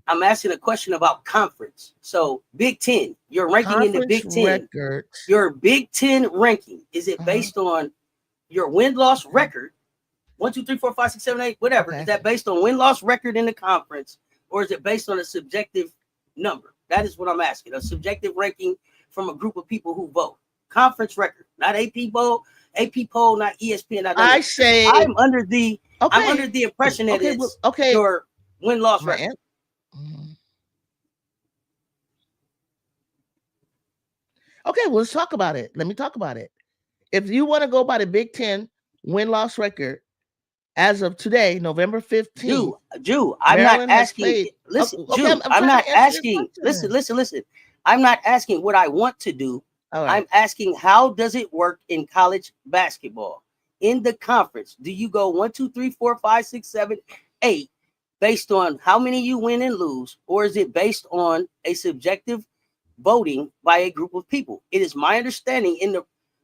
I'm asking a question about conference. So Big Ten, your ranking in the conference Big Ten, records. your Big Ten ranking, is it based on your win-loss record? 1, 2, 3, 4, 5, 6, 7, 8, whatever. Okay. Is that based on win-loss record in the conference, or is it based on a subjective number? That is what I'm asking. A subjective ranking from a group of people who vote. Conference record, not AP poll, not ESPN. Not I say I'm under the impression that it's your win-loss record. Okay, well, let's talk about it. Let me talk about it. If you want to go by the Big Ten win-loss record as of today, November 15th. Jew, I'm Maryland not asking. Played, listen, okay, Jew, I'm not asking. Listen. I'm not asking what I want to do. Right. I'm asking, how does it work in college basketball? In the conference, do you go 1, 2, 3, 4, 5, 6, 7, 8 based on how many you win and lose, or is it based on a subjective voting by a group of people? It is my understanding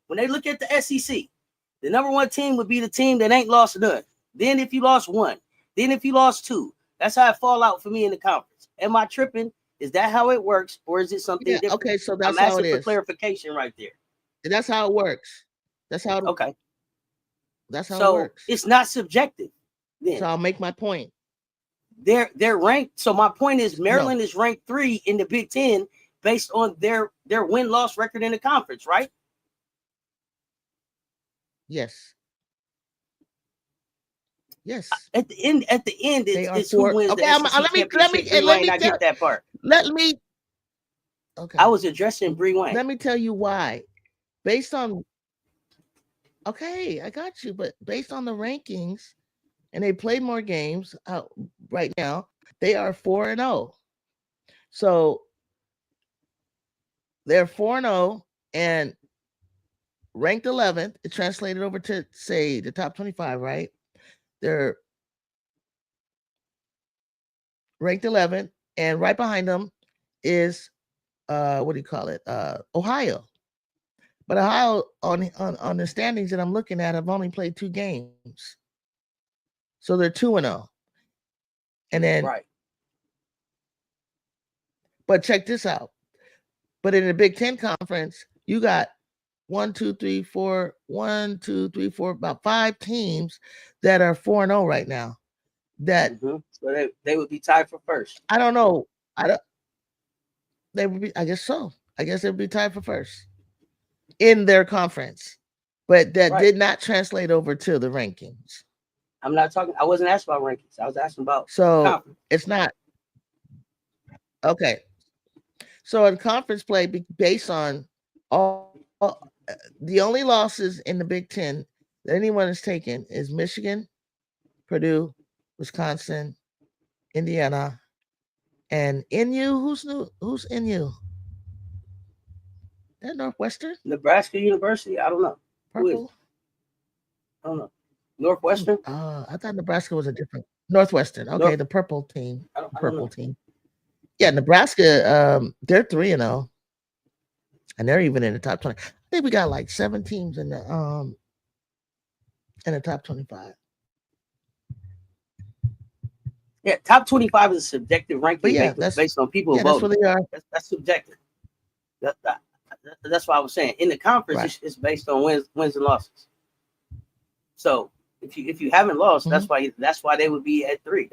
when they look at the SEC, the number 1 team would be the team that ain't lost none. Then if you lost 1, then if you lost 2, that's how it fall out for me in the conference. Am I tripping? Is that how it works, or is it something different? Okay, so that's I'm how it is. I'm asking for clarification right there. That's how it works. That's how. Okay. That's how it works. It's not subjective. Then. So I'll make my point. They're ranked. So my point is, Maryland is ranked 3 in the Big Ten based on their win-loss record in the conference, right? Yes. Yes. At the end, it's who wins the SEC championship. Let me I get that part. Okay. I was addressing Bree Wayne. Let me tell you why. Based on. Okay, I got you. But based on the rankings, and they play more games right now, they are 4-0. So they're 4-0 and ranked 11th. It translated over to, say, the top 25, right? They're ranked 11th, and right behind them is what do you call it? Ohio. But Ohio on the standings that I'm looking at have only played 2 games. So they're 2-0. And then right. But check this out. But in the Big Ten conference, you got 1, 2, 3, 4, about 5 teams that are 4-0 right now. That so they would be tied for first. I don't know. They would be. I guess so. I guess they would be tied for first in their conference, but that did not translate over to the rankings. I'm not talking. I wasn't asking about rankings. I was asking about conference. It's not okay. So in conference play, based on all the only losses in the Big Ten that anyone has taken is Michigan, Purdue, Wisconsin, Indiana, and NU. Who's NU? That Northwestern? Nebraska University? I don't know. Who is it? Purple? I don't know. Northwestern? I thought Nebraska was a different Northwestern. Okay, North. the purple team. The I don't purple know. team. Yeah, Nebraska. They're 3-0, and they're even in the top 20. I think we got like 7 teams in the top 25. Yeah, top 25 is a subjective But ranking yeah, based on people that's voting. what they are. That's subjective. That's why I was saying in the conference Right. it's based on wins and losses. So if you haven't lost, Mhm. that's why they would be at 3.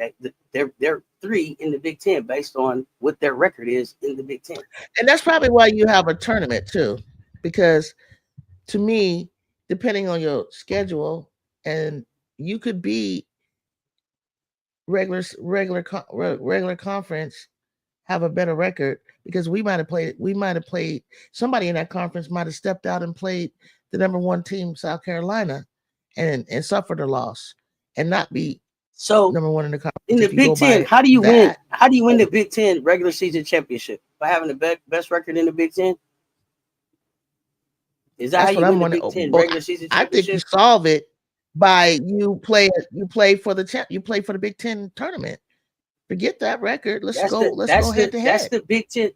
They're 3 in the Big Ten based on what their record is in the Big Ten. And that's probably why you have a tournament too, because to me, depending on your schedule, and you could be regular conference, have a better record because we might have played somebody in that conference might have stepped out and played the number 1 team, South Carolina, and suffered a loss and not be So number 1 in the conference. in the If you Big go Ten, by how do you win? that, How do you win the Big Ten regular season championship? By having the best record in the Big Ten? Is that how that's what you I'm win the wondering. Big Ten Well, regular season I think you championship? solve it by you play for the Big Ten tournament. Forget that record. Let's That's go. the Let's go that's head the to that's head. the Big Ten.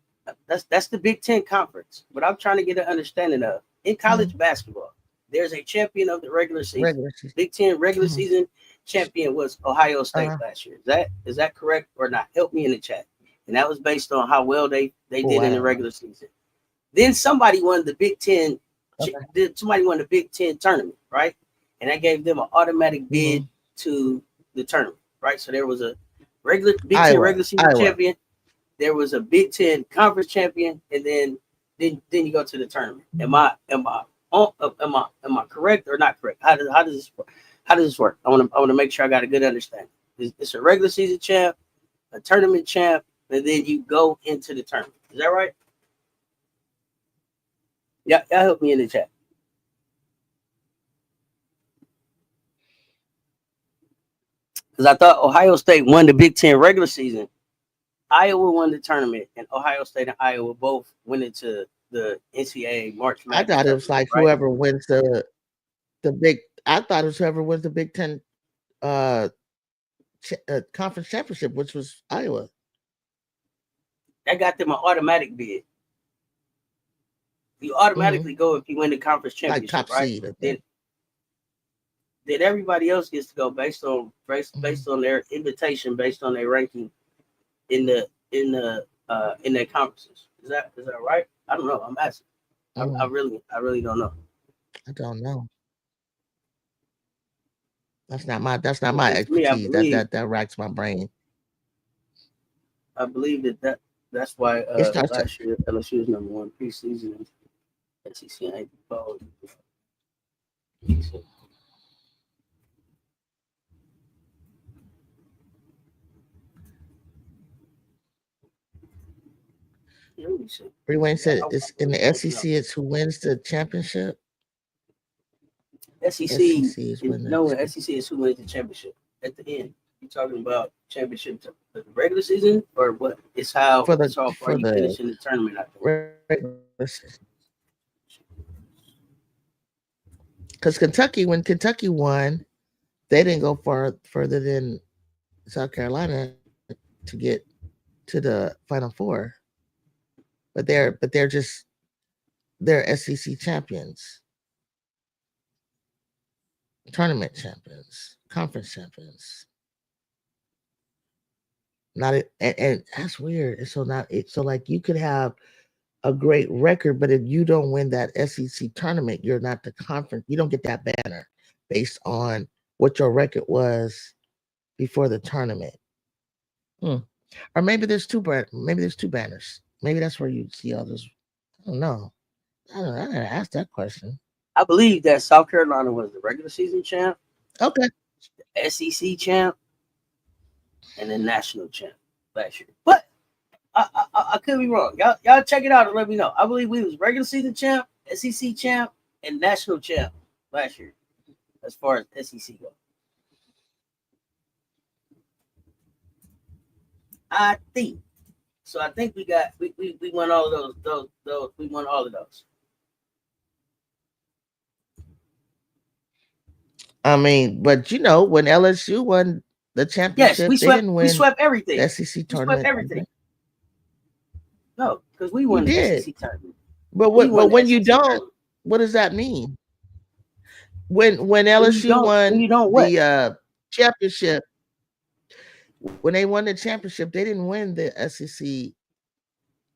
That's the Big Ten conference. But I'm trying to get an understanding of in college basketball. There's a champion of the regular season. Regular season. Big Ten regular Mhm. season champion was Ohio State last year. Is that correct or not? Help me in the chat. And that was based on how well they did in the Wow. regular season. Then somebody won the Big Ten. Okay. Somebody won the Big Ten tournament, right? And that gave them an automatic bid Mhm. to the tournament, right? So there was a regular Big Ten Iowa. regular season Iowa. champion. There was a Big Ten conference champion, and then you go to the tournament. Am I correct or not correct? How does this work? I want to make sure I got a good understanding. It's a regular season champ, a tournament champ, and then you go into the tournament. Is that right? Yeah, y'all help me in the chat. Because I thought Ohio State won the Big Ten regular season. Iowa won the tournament, and Ohio State and Iowa both went into the NCAA March I Madness thought it was tournament, like right? whoever wins the big. I thought it was whoever wins the Big Ten uh, conference championship, which was Iowa. That got them an automatic bid. You Mm-hmm. automatically go if you win the conference Like championship, top right? seed, I Then think. then everybody else gets to go based Mm-hmm. on their invitation, based on their ranking in their conferences. Is that right? I don't know. I'm asking. Mm-hmm. I really don't know. I don't know. That's not my Because to me, expertise. That racks my brain. I believe that's why It starts. last year LSU was number 1 preseason SEC ain't followed. Wayne Yeah, said I it's in really the want to know. SEC. It's who wins the championship. SEC SEC is is winning. no SEC is who wins the championship at the end. You talking about championship the regular season or what? for the It's how far for you the finish in the tournament. I think. regular season. Because when Kentucky won, they didn't go further than South Carolina to get to the Final Four. But they're SEC champions, tournament champions, conference champions. Not it, and that's weird. And so not it. So like you could have a great record, but if you don't win that SEC tournament, you're not the conference. You don't get that banner based on what your record was before the tournament. Hmm. Or maybe there's two banners. Maybe that's where you see all those. I don't know. I don't know. I gotta ask that question. I believe that South Carolina was the regular season champ, Okay. SEC champ, and then national champ last year. But I could be wrong. Y'all check it out and let me know. I believe we was regular season champ, SEC champ, and national champ last year as far as SEC goes. I think. So I think we won all of those we won all of those. I mean, but when LSU won the Yes, championship, they didn't we win swept everything. the SEC We swept tournament. everything. No, because we You won the did, SEC tournament. but We won the when you SEC don't, tournament. what does that mean? When LSU When won you don't what? the championship, when they won the championship, they didn't win the SEC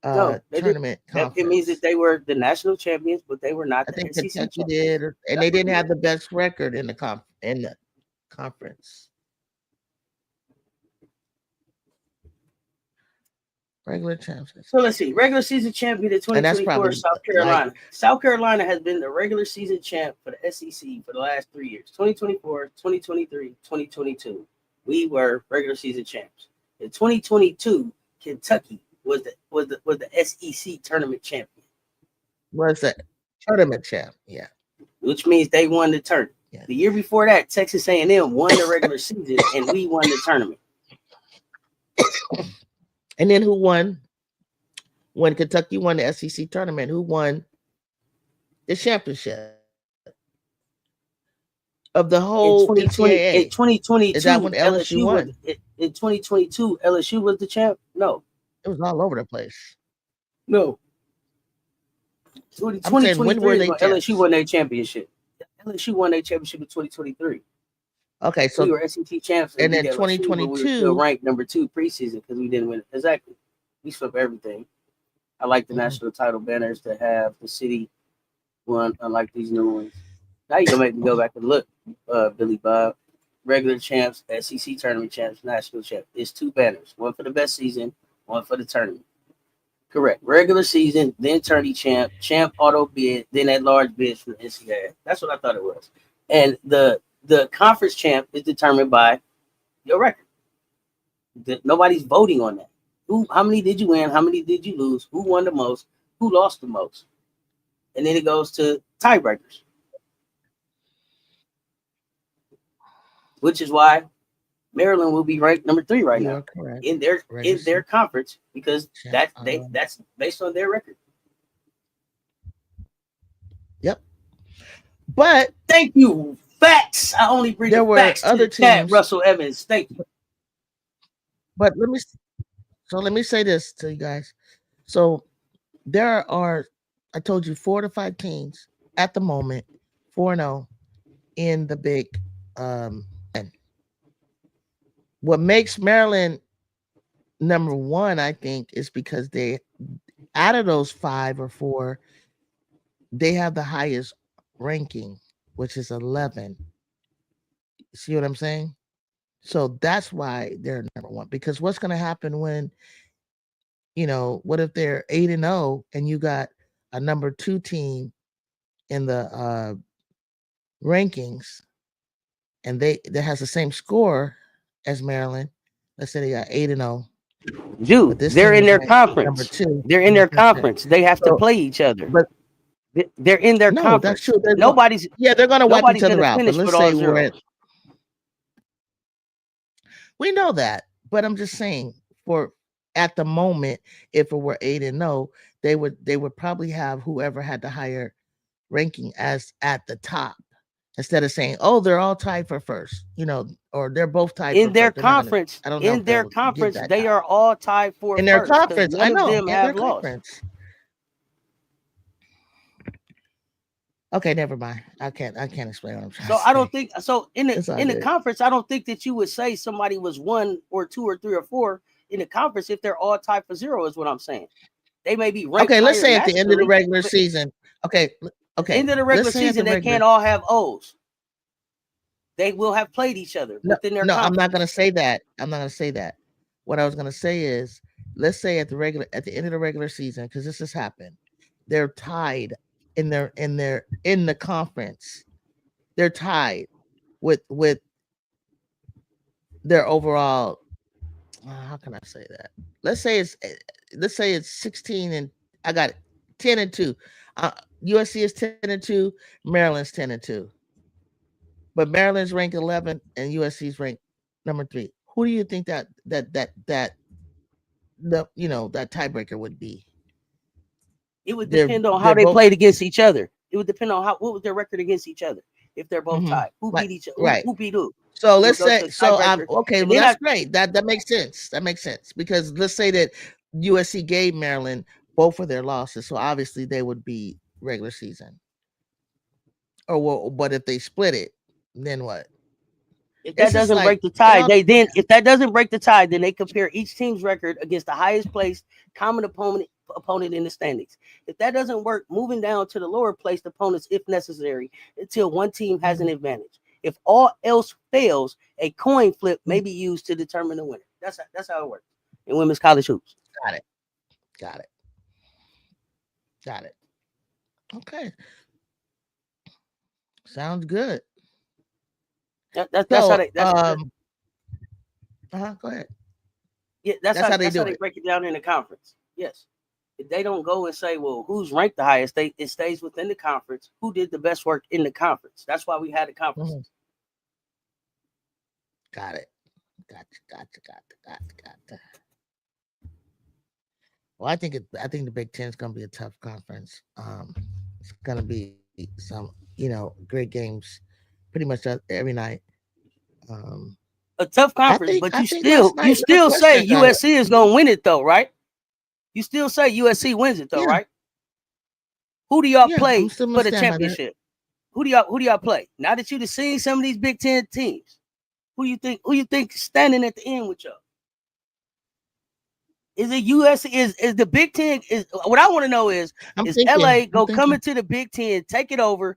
No, they did. tournament It means that conference. they were the national champions, but they were not I the think SEC Kentucky champions. did, and That's they what it didn't have means. the best record in the conference. Regular champions, So let's see. Regular season champion in and that's 2024, probably South like Carolina. South Carolina has been the regular season champ for the SEC for the last 3 years. 2024, 2023, 2022. We were regular season champs. In 2022, Kentucky was the SEC tournament champion, was a tournament champ. Yeah, which means they won the tournament. yeah. The year before that, Texas A&M won the regular season, and we won the tournament. And then who won? When Kentucky won the SEC tournament, who won the championship of the whole In NCAA? Is that 2022, when LSU LSU was won? in 2022, LSU was the champ. No, It was all over the place. no. I'm saying, when were 2023 is they when LSU champs? won their championship. LSU won their championship in 2023. Okay, We so were SEC champs and and beat then LSU, but we were still 2022. ranked number 2 preseason because we didn't win it. Exactly. We swept everything. I like the national title banners that have the city one, unlike these new ones. Now you gonna make me go back and look, Billy Bob. Regular champs, SEC tournament champs, national champ. It's 2 banners. One for the best season, one for the tournament. Correct. Regular season, then tourney champ, champ auto bid, then that large bid from the NCAA. That's what I thought it was. And the conference champ is determined by your record. Nobody's voting on that. How many did you win? How many did you lose? Who won the most? Who lost the most? And then it goes to tiebreakers, which is why Maryland will be ranked number 3 right You now are correct. in their conference because Champ, that's based on their record. Yep. But thank you. Facts. I only bring there the were facts to other the chat, teams. Russell Evans. Thank you. But let me say this to you guys. So there are, I told you, 4 to 5 teams at the moment, 4-0 in the Big Ten. What makes Maryland number 1, I think, is because they, out of those 5 or 4, they have the highest ranking, which is 11. See what I'm saying? So that's why they're number 1. Because what's going to happen when, what if they're 8-0 and you got a number 2 team in the rankings, and that has the same score as Maryland? Let's say they got 8-0. Dude, But this they're team in is their ranked number conference. 2. They're in their conference. They have to play each other. But They're in their no, that's conference. true. They're going to wipe each Nobody's other gonna out. But finish let's with all say zeros. we know that. But I'm just saying, for at the moment, if it were 8-0, they would probably have whoever had the higher ranking as at the top, instead of saying, "Oh, they're all tied for first," or they're both tied In for their first. They're not gonna. conference. I don't know In if their they'll get conference, that they high. are all tied for In their first because conference, I none of know. them In their have lost. conference. Okay, never mind. I can't explain what I'm trying to say. So I don't think so. In It's all the good. conference, I don't think that you would say somebody was 1 or 2 or 3 or 4 in the conference if they're all tied for 0. Is what I'm saying. They may be ranked Okay, let's higher say at the end of the nationally, regular but season. Okay, end of the let's regular say at season, the they regular. can't all have O's. They will have played each other within their No, I'm conference. not gonna say that. I'm not gonna say that. What I was gonna say is, let's say at the end of the regular season, because this has happened, they're tied in the conference. They're tied with their overall. How can I say that? Let's say it's 16 and I got 10-2. USC is 10-2. Maryland's 10-2. But Maryland's ranked 11 and USC's ranked number 3. Who do you think that that tiebreaker would be? It would depend on how they're they both played against each other. It would depend on what was their record against each other. if they're both tied. Who Like, beat each other? right. Who beat who? So We'll let's go to say, the so tiebreaker. okay, And well then that's great. That makes sense. That makes sense because let's say that USC gave Maryland both of their losses, so obviously they would be regular season. Or well, but if they split it, then what? if that It's just doesn't break like the it tie, all. if that doesn't break the tie, then they compare each team's record against the highest placed common opponent in the standings. If that doesn't work, moving down to the lower placed opponents if necessary until one team has an advantage. If all else fails, a coin flip may be used to determine the winner. That's how it works in women's college hoops. Got it. Got it. Got it. Okay. Sounds good. That's how So they that's go ahead. yeah That's how they that's how do they it. break it down in the conference. Yes. If they don't go and say, well, who's ranked the highest, it stays within the conference. Who did the best work in the conference? That's why we had the conferences. Got it. Gotcha. Well, I think the Big Ten is going to be a tough conference. It's going to be some, great games, pretty much every night. A tough conference, but I think last night, you still say Northwestern got it. USC is gonna win it though, right? You still say USC wins it though, Yeah, right? Who do y'all yeah. I'm play still gonna for the stand by that. championship? Who do y'all play? Now that you've seen some of these Big Ten teams, who you think standing at the end with y'all? Is it USC? Is the Big Ten? Is what I want to know is LA I'm go come thinking. into the Big Ten, take it over,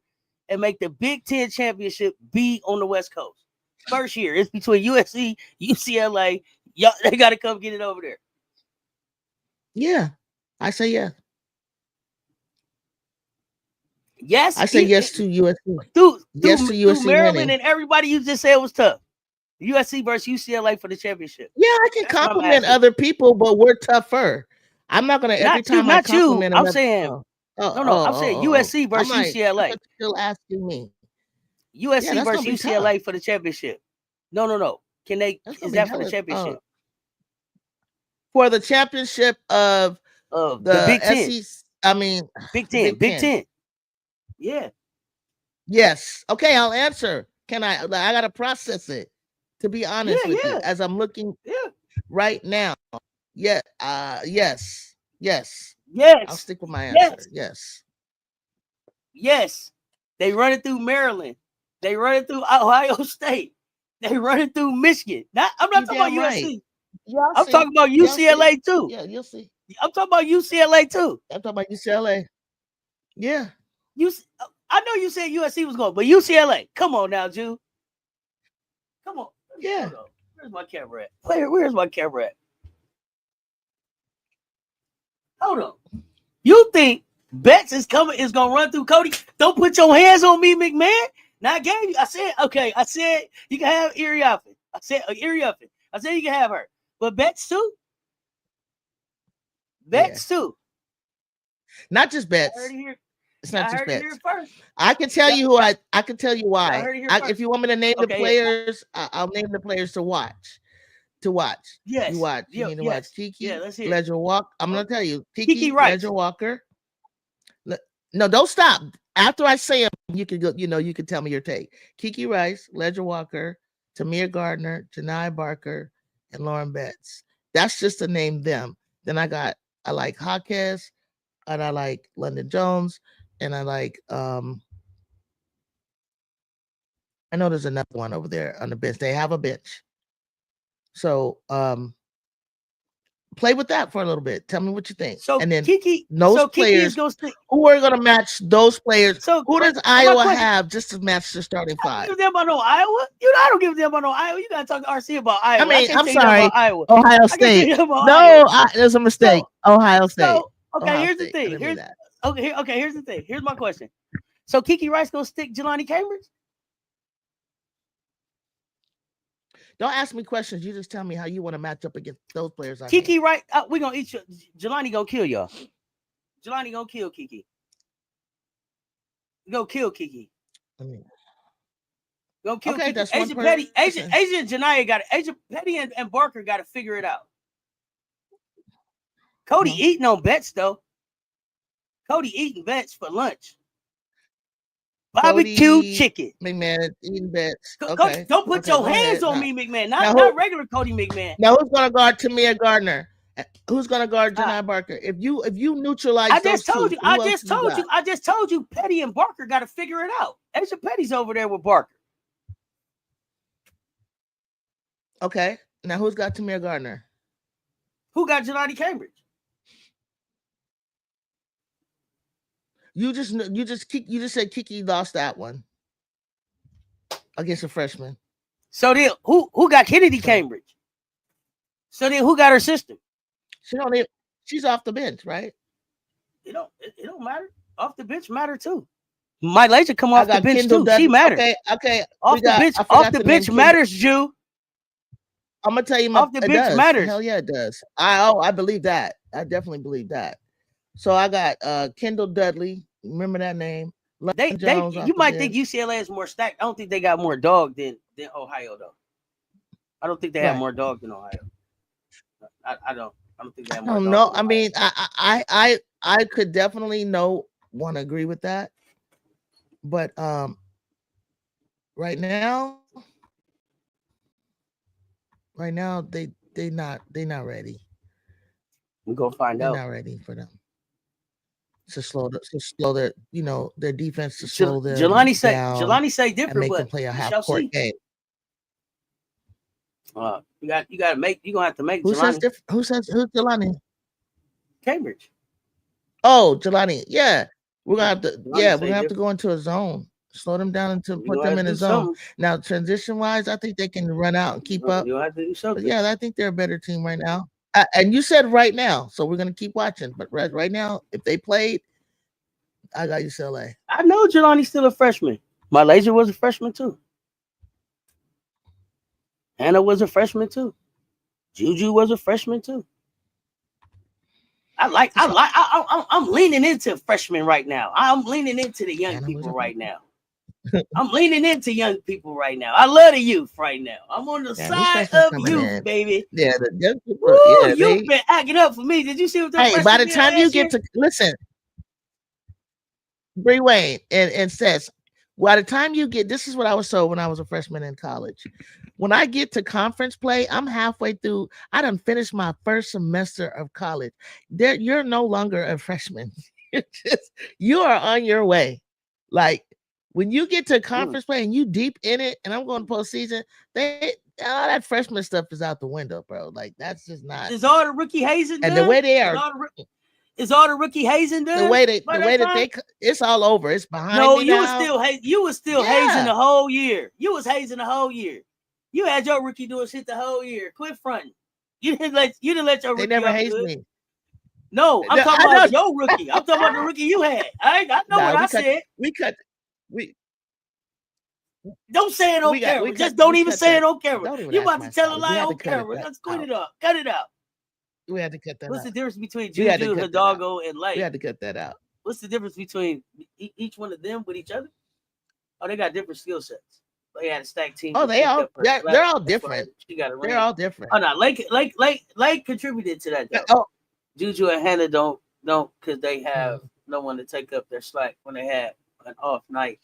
and make the Big Ten championship be on the West Coast? First year, it's between USC, UCLA. Y'all, they got to come get it over there. Yeah, I say yes. Yes, I say yes to USC. through Yes to through USC Maryland winning. and everybody. You just said it was tough. USC versus UCLA for the championship. Yeah, I can That's what I'm compliment asking. other people, but we're tougher. I'm not gonna every time I Not you. compliment I'm another. saying no. I'm saying USC I'm versus like, I thought UCLA. you're still asking me. Yeah, USC that's gonna versus be tough. UCLA for the championship. No. Can they? That's gonna Is be that for the hella. championship For the championship of of the the Big Ten? SEC, I mean, Big the Ten. Big Big Ten. Ten. Yeah. Yes. Okay, I'll answer. Can I? I gotta process it. To be honest with you, Yeah. as I'm looking Yeah. right now, yeah, yes. I'll Yes. stick with my answer. Yes. Yes. Yes. They run it through Maryland. They run it through Ohio State. They run it through Michigan. I'm not You talking about damn right. USC. Y'all I'm see. talking about Y'all see. UCLA too. Yeah, you'll see. I'm talking about UCLA too. I'm talking about UCLA. Yeah. You, I know you said USC was going, but UCLA. Come on now, Juju. Come on. Yeah. Hold on. Where's my camera at? Where's my camera at? Hold on. You think Betts is gonna run through Cody? Don't put your hands on me, McMahon. Now I gave you. I said okay. I said you can have Erie Uffin. I said Erie Uffin. I said you can have her, but Betts too. Betts too. Not just I Betts. heard it here. It's not I just heard it here Betts. first. I can tell you who I can tell you why. I heard it here first. If you want me to name the Okay, players, I'll name the players to watch. Yes. You watch. You need to watch Kiki, Yeah, let's hear it. Ledger Walk. I'm gonna tell you, Kiki Rice. Ledger Walker. No, don't stop. After I say them, you can go. You can tell me your take. Kiki Rice, Ledger Walker, Tamir Gardner, Janai Barker, and Lauren Betts. That's just to name them. Then I like Hawkes, and I like London Jones, and I like I know there's another one over there on the bench. They have a bench. So play with that for a little bit. Tell me what you think. So and then Kiki, those players who are going to match those players. So who does Iowa have just to match the starting five? I don't give a damn about no Iowa. I don't give a damn about no Iowa. You gotta talk to RC about Iowa. I mean, I'm sorry. About Iowa. Iowa. Ohio State. There's a mistake. Ohio State. Okay, here's the thing. Here's the thing. Here's my question. So Kiki Rice gonna stick Jelani Cambridge? Don't ask me questions. You just tell me how you want to match up against those players. Kiki Rice, we gonna eat you. Jelani gonna kill y'all. Jelani gonna kill Kiki. Go kill Kiki. Go kill Kiki. That's Agent Petty, Agent Janaya got it. Agent Petty and Barker got to figure it out. Cody eating on Betts though. Cody eating Betts for lunch. Barbecue chicken. McMahon eating bets. Okay. Don't put your hands on me, McMahon. Not regular Cody McMahon. Now who's gonna guard Tamir Gardner? Who's gonna guard Janai Barker? If you neutralize I just told you. I just told you Petty and Barker got to figure it out. Asia Petty's over there with Barker. Okay. Now who's got Tamir Gardner? Who got Jelani Cambridge? You just said Kiki lost that one against a freshman. So then who got Kennedy Cambridge? So then who got her sister? She's off the bench, right? It don't matter. Off the bench matter too. My laser come off the bench too. She matters. Okay. Off the bench matters, Jew. I'm gonna tell you, off the bench matters. Hell yeah, it does. I believe that. I definitely believe that. So I got Kendall Dudley. Remember that name? You might think UCLA is more stacked. I don't think they got more dog than Ohio though. I don't think they have more dog than Ohio. I don't think they have more. No, I mean I could definitely want to agree with that, but right now they not ready. We're gonna find out. They're not ready for them to slow their their defense to slow them. Jelani say different, and make them play a half court game. You gotta make. You gonna have to make. Who's Jelani? Cambridge. Oh, Jelani. Yeah, we're gonna have to. We're gonna have to go into a zone. Slow them down and put them in a zone. Something. Now, transition wise, I think they can run out and keep up. You have to do something. But yeah, I think they're a better team right now. And you said right now, so we're gonna keep watching. But right now, if they played, I got UCLA. I know Jelani's still a freshman. My laser was a freshman too. Hannah was a freshman too. Juju was a freshman too. I'm leaning into freshmen right now. I'm leaning into the young people right now. I'm leaning into young people right now. I love the youth right now. I'm on the side of youth, baby. Yeah, the young people. Woo, you've been acting up for me. Did you see what the by the time you get to listen, Bree Wayne and Cess, by the time you get, this is what I was told when I was a freshman in college. When I get to conference play, I'm halfway through. I done finished my first semester of college. You're no longer a freshman. You are on your way. Like when you get to conference play and you deep in it, and I'm going to postseason, all that freshman stuff is out the window, bro. Like that's just not. Is all the rookie hazing and the way they are. Is all the rookie hazing done? The way that they, it's all over. It's behind. No, me you now. was still hazing the whole year. You was hazing the whole year. You had your rookie doing shit the whole year. Quit fronting. You didn't let your rookie. They never hazed me. No, I'm talking about your rookie. I'm talking about the rookie you had. I know what I said. Don't say it on camera. Just don't even say it on camera. You about to tell a lie on camera. Let's cut it up. Cut it out. We had to cut that out. What's the difference between Juju, Hidalgo, and Light? We had to cut that out. What's the difference between each one of them with each other? Oh, they got different skill sets. They had a stack team. Oh, they're all different. She got a ring. They're all different. Oh no, Lake contributed to that though. Oh. Juju and Hannah don't because they have no one to take up their slack when they had an off night.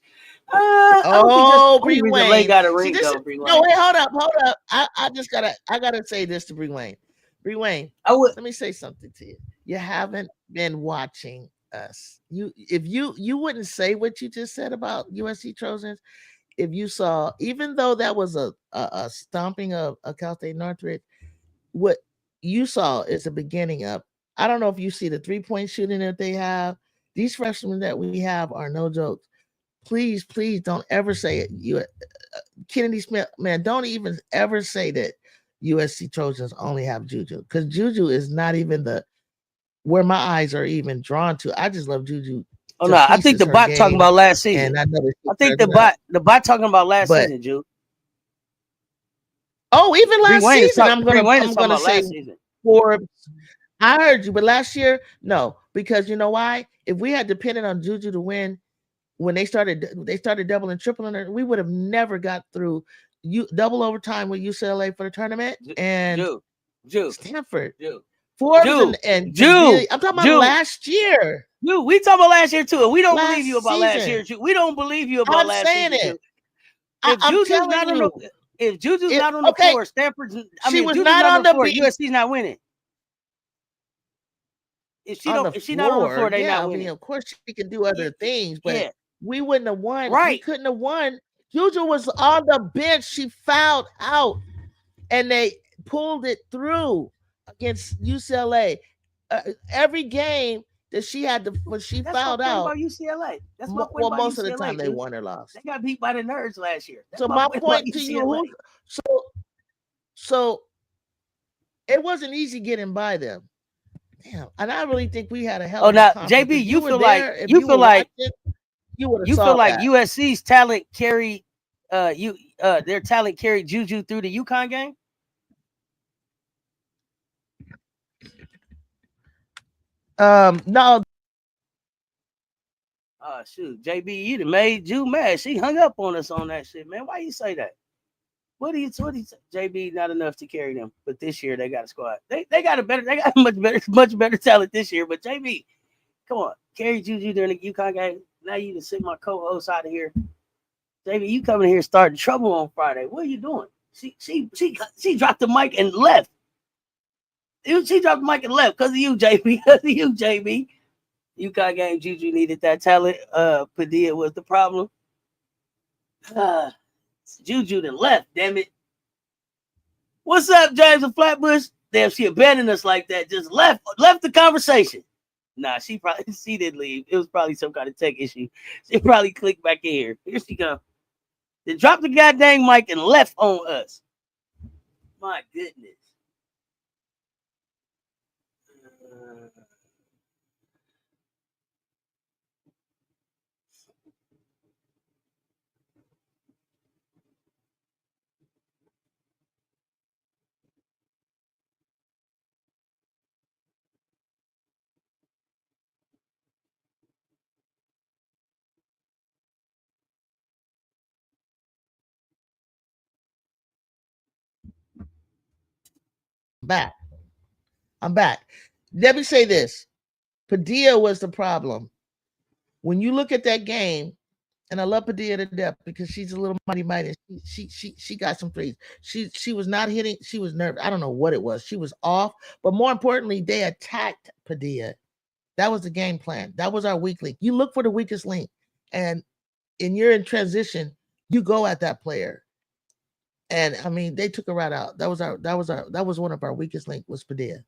Bree Wayne. Lake got a ring though. No, wait, hold up. I gotta say this to Bree Wayne. Bree Wayne, let me say something to you. You haven't been watching us. If you wouldn't say what you just said about USC Trojans, if you saw, even though that was a stomping of Cal State Northridge, what you saw is the beginning of. I don't know if you see the 3-point shooting that they have. These freshmen that we have are no jokes. Please don't ever say it. Kennedy Smith, man, don't even ever say that USC Trojans only have Juju, because Juju is not even where my eyes are even drawn to. I just love Juju. Oh no, I think the bot talking about last season. And I think the bot talking about last season, Juju. Oh, even last season, I'm gonna say Forbes. I heard you, but last year, no, because you know why? If we had depended on Juju to win, when they started doubling, tripling, we would have never got through double overtime with UCLA for the tournament and Jew. Stanford. Jew. Forbes Jew, and Jew, Billy. I'm talking about Jew, last year. Jew. We talking about last year too, and we don't believe you Last about last year, season. Jew. We don't believe you about I'm last saying season, Jew. it. If I'm Juju's telling not on the you. if Juju's not on the Okay, floor, Stanford's. I she mean, if was Juju's not not on on the the floor, beat USC's not winning. If she on the don't, if she not on the floor. floor, they Yeah, not I mean, winning. of course she can do other things, but Yeah, we wouldn't have won. We right. couldn't have won. Juju was on the bench. She fouled out, and they pulled it through against UCLA. Every game that she had to when she That's my fouled point out. about UCLA. That's my point Well, about most of the UCLA, time they dude. won or lost. They got beat by the Nerds last year. That's So my my point about point to you, UCLA. so it wasn't easy getting by them. Damn, and I really think we had a hell Oh, of a now conference. JB, If you were there, if you were like watching, you would have you feel saw like that. USC's talent carried their talent carried Juju through the UConn game. No. Oh shoot, JB, you done made Ju mad. She hung up on us on that shit, man. Why you say that? What do you say? JB not enough to carry them, but this year they got a squad. They got they got much better talent this year. But JB, come on, carry Juju during the UConn game. Now you can sit my co-host out of here. JB, you coming here starting trouble on Friday. What are you doing? She dropped the mic and left. She dropped the mic and left because of you, JB. Because of you, JB. UConn game, Juju needed that talent. Padilla was the problem. Juju then left, damn it. What's up, James and Flatbush? Damn, she abandoned us like that. Just left the conversation. Nah, she didn't leave. It was probably some kind of tech issue. She probably clicked back in here. Here she come. They dropped the goddamn mic and left on us. My goodness. Back. I'm back. Let me say this. Padilla was the problem. When you look at that game, and I love Padilla to death because she's a little mighty. She got some threes. She was not hitting. She was nervous. I don't know what it was. She was off. But more importantly, they attacked Padilla. That was the game plan. That was our weak link. You look for the weakest link, and you're in transition, you go at that player. And I mean, they took her right out. That was one of our weakest link was Padilla.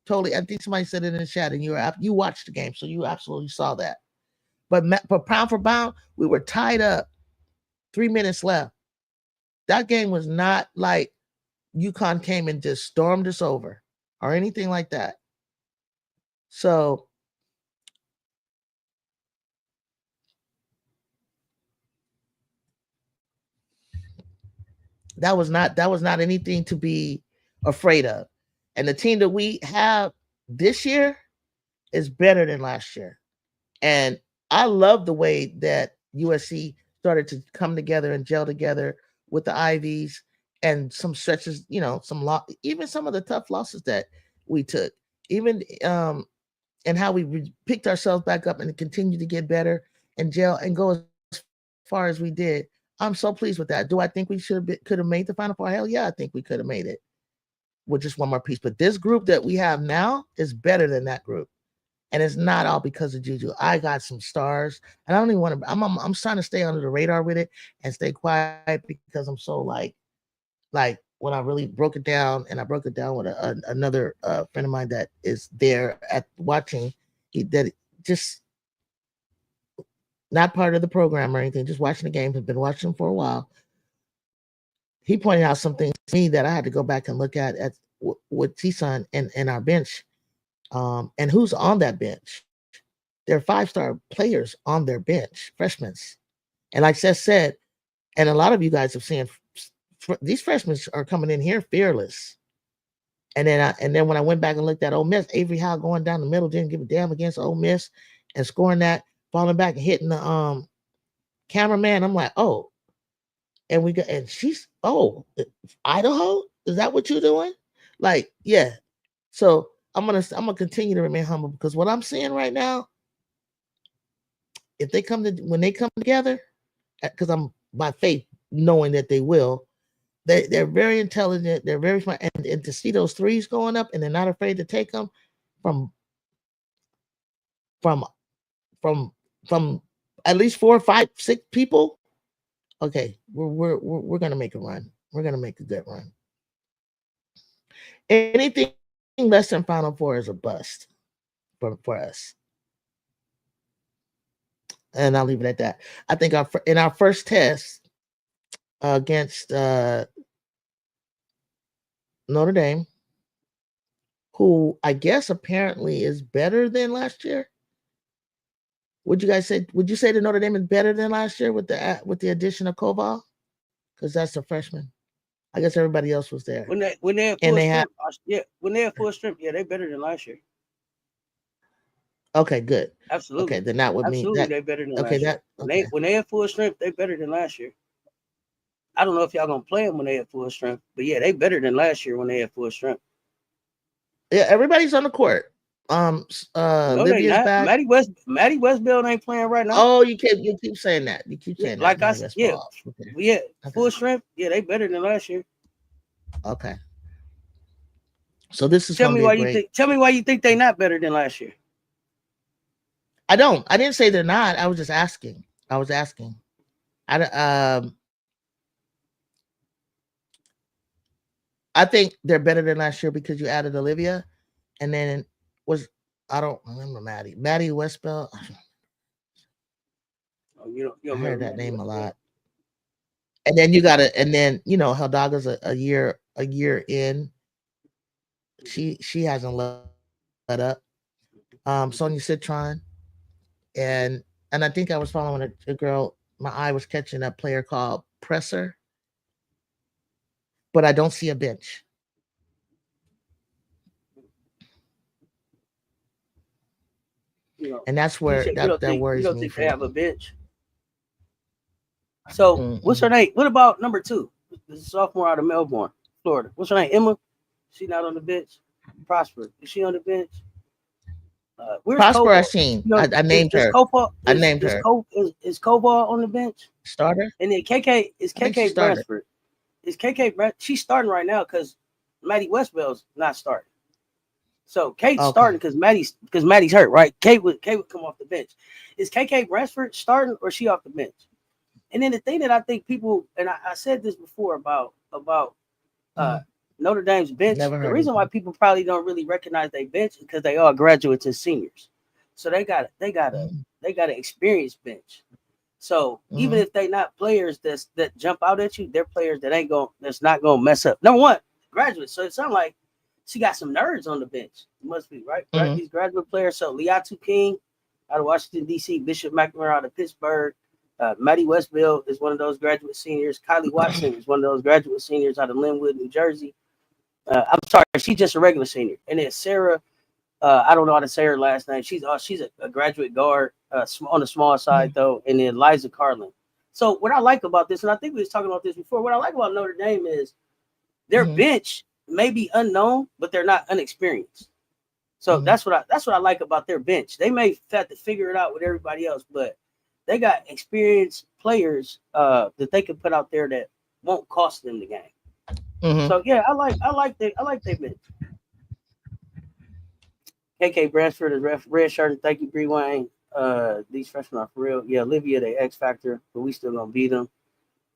Totally. I think somebody said it in the chat, and you watched the game, so you absolutely saw that. But for pound, we were tied up. 3 minutes left. That game was not like UConn came and just stormed us over or anything like that. So that was not anything to be afraid of. And the team that we have this year is better than last year. And I love the way that USC started to come together and gel together with the Ivies and some stretches, even some of the tough losses that we took, even and how we picked ourselves back up and continue to get better and gel and go as far as we did. I'm so pleased with that. Do I think we could have made the Final Four? Hell yeah, I think we could have made it with just one more piece. But this group that we have now is better than that group. And it's not all because of Juju. I got some stars, and I don't even want to. I'm trying to stay under the radar with it and stay quiet because I'm so like when I really broke it down, and I broke it down with another friend of mine that is there at watching. That just not part of the program or anything, just watching the games. Have been watching them for a while. He pointed out some things to me that I had to go back and look at with T-Son and our bench, and who's on that bench. There are 5-star players on their bench, freshmen. And like Cess said, and a lot of you guys have seen, these freshmen are coming in here fearless. And then when I went back and looked at Ole Miss, Avery Howe going down the middle, didn't give a damn against Ole Miss and scoring that, falling back and hitting the cameraman. I'm like, oh, and she's Idaho? Is that what you're doing? Like, yeah. So I'm gonna continue to remain humble because what I'm seeing right now, if they come to when they come together, because I'm by faith knowing that they will, they're very intelligent, they're very smart, and to see those threes going up and they're not afraid to take them from from from from at least 4, 5, 6 people. Okay, we're gonna make a run. We're gonna make a good run. Anything less than Final Four is a bust for us. And I'll leave it at that. I think in our first test against Notre Dame, who I guess apparently is better than last year. Would you guys say? Would you say that Notre Dame is better than last year with the addition of Koval? Because that's the freshman. I guess everybody else was there. When they have And full they have strength, when they have full strength, yeah, they better than last year. okay, good. Absolutely, Okay, then that would mean absolutely, that they better than okay last year. that okay. When they have full strength, they better than last year. I don't know if y'all gonna play them when they have full strength, but yeah, they better than last year when they have full strength. Yeah, everybody's on the court. No, they Livia's not. back. Maddie Westbeld ain't playing right now. Oh, you keep saying that. You keep Yeah, saying that. like I Maddie said, West yeah, ball. Okay. yeah, Okay. full strength. Yeah, they better than last year. Okay. So this is gonna be a great. Tell me why you think they not better than last year. I don't. I didn't say they're not. I was just asking. I was asking. I I think they're better than last year because you added Olivia, and then was I don't remember Maddie. Maddie Westbell. Oh, you I don't heard remember that Maddie name a Westbeld. lot. And then you got to, and then Haldaga's a year in. She hasn't let up. Sonia Citron, and I think I was following a girl. My eye was catching a player called Presser, but I don't see a bench, and that's You where said that you worries don't me think they for. have a bench. So what's her Mm-mm. name? What about number 2? This is a sophomore out of Melbourne, Florida. What's her name? Emma. She not on the bench. Prosper. Is she on the bench? Where's Prosper Koval? Asheen. I named Is her. Koval I named her is Koval on the bench? starter. And then KK is I think she KK started. Brantford. Is KK Brant? She's starting right now because Maddie Westbell's not starting. So Kate's starting Okay. because Maddie's hurt, right? Kate would come off the bench. Is KK Brantford starting or is she off the bench? And then the thing that I think people and I said this before about uh, Mm-hmm. Notre Dame's bench. Never The heard of reason why them. people probably don't really recognize their bench is because they are graduates and seniors, so Mm-hmm. they got an experienced bench. So even Mm-hmm. if they not players that jump out at you, they're players that's not gonna mess up. Number one, graduates. So it sounds like she got some nerds on the bench. It must be right. Mm-hmm. These graduate players. So Liatu King out of Washington D.C., Bishop McNamara out of Pittsburgh. Maddie Westbell is one of those graduate seniors. Kylie Watson is one of those graduate seniors out of Linwood, New Jersey. I'm sorry, she's just a regular senior. And then Sarah, I don't know how to say her last name. She's a graduate guard on the small side though. And then Liza Carlin. So what I like about this, and I think we was talking about this before, what I like about Notre Dame is their Mm-hmm. bench may be unknown, but they're not unexperienced. So Mm-hmm. that's what I like about their bench. They may have to figure it out with everybody else, but they got experienced players that they can put out there that won't cost them the game. Mm-hmm. So yeah, I like their bench. KK Brantford is red shirt, and thank you, Bree Wayne. These freshmen are for real. Yeah, Olivia, the X Factor, but we still gonna beat them.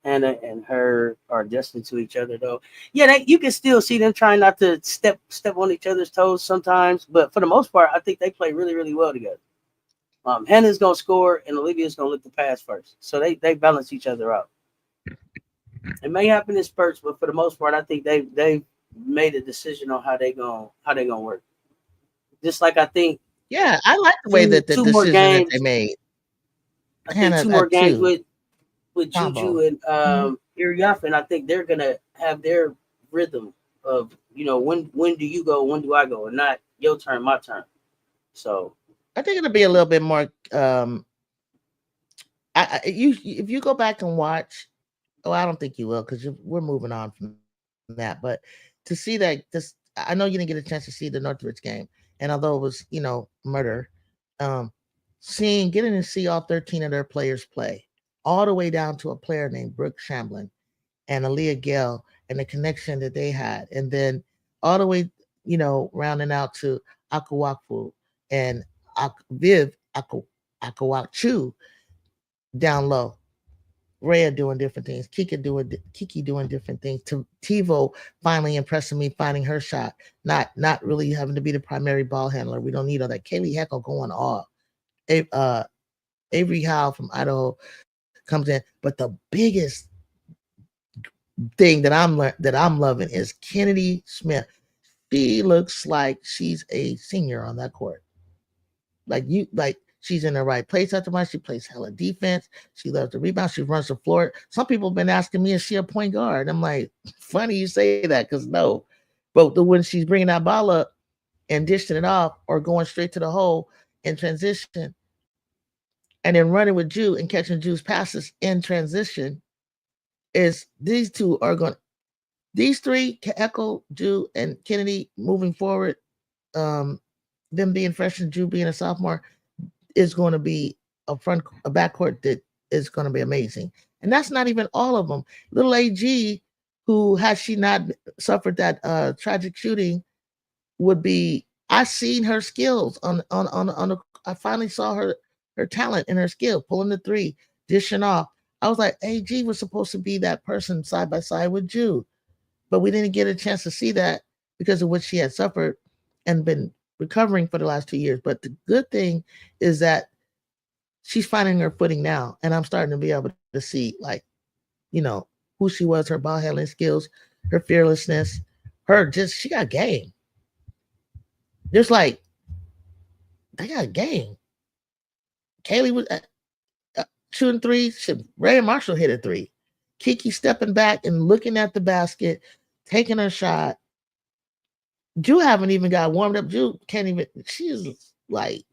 Hannah and her are destined to each other, though. Yeah, you can still see them trying not to step on each other's toes sometimes, but for the most part, I think they play really, really well together. Hannah's gonna score, and Olivia's gonna look to pass first, so they balance each other out. It may happen in spurts, but for the most part, I think they made a decision on how they gonna work. Just like I think Yeah, I like the way that the two more decision that they games. made. I think Hannah, two more games too. with Juju Combo. and Mm-hmm. Iriaf, and I think they're gonna have their rhythm of when do you go, when do I go, and not your turn, my turn. So I think it'll be a little bit more. You if you go back and watch. Oh, I don't think you will because we're moving on from that. But to see that this, I know you didn't get a chance to see the Northridge game, and although it was murder, um, getting to see all 13 of their players play, all the way down to a player named Brooke Shamblin and Aaliyah Gale, and the connection that they had, and then all the way rounding out to Akawakfu and Viv Akawakchu down low. Rhea doing different things, Kiki doing different things. To TiVo finally impressing me, finding her shot, not really having to be the primary ball handler. We don't need all that. Kaylee Heckle going off. Avery Howe from Idaho comes in, but the biggest thing that I'm loving is Kennedy Smith. She looks like she's a senior on that court. Like she's in the right place at the moment. She plays hella defense. She loves the rebound. She runs the floor. Some people have been asking me, is she a point guard? I'm like, funny you say that, because no. But when she's bringing that ball up and dishing it off or going straight to the hole in transition and then running with Jew and catching Jew's passes in transition, is these two are going, these three, Echo, Jew, and Kennedy moving forward, them being freshmen, Jew being a sophomore, is going to be a backcourt that is going to be amazing. And that's not even all of them. Little AG, who, had she not suffered that tragic shooting, would be. I seen her skills on the. I finally saw her talent and her skill, pulling the three, dishing off. I was like, AG was supposed to be that person side by side with Jude, but we didn't get a chance to see that because of what she had suffered and been recovering for the last 2 years. But the good thing is that she's finding her footing now, and I'm starting to be able to see, like, who she was, her ball handling skills, her fearlessness, she got game. Just like they got game. Kaylee was shooting threes. Ray Marshall hit a three. Kiki stepping back and looking at the basket, taking her shot. Drew haven't even got warmed up. Drew can't even. She's like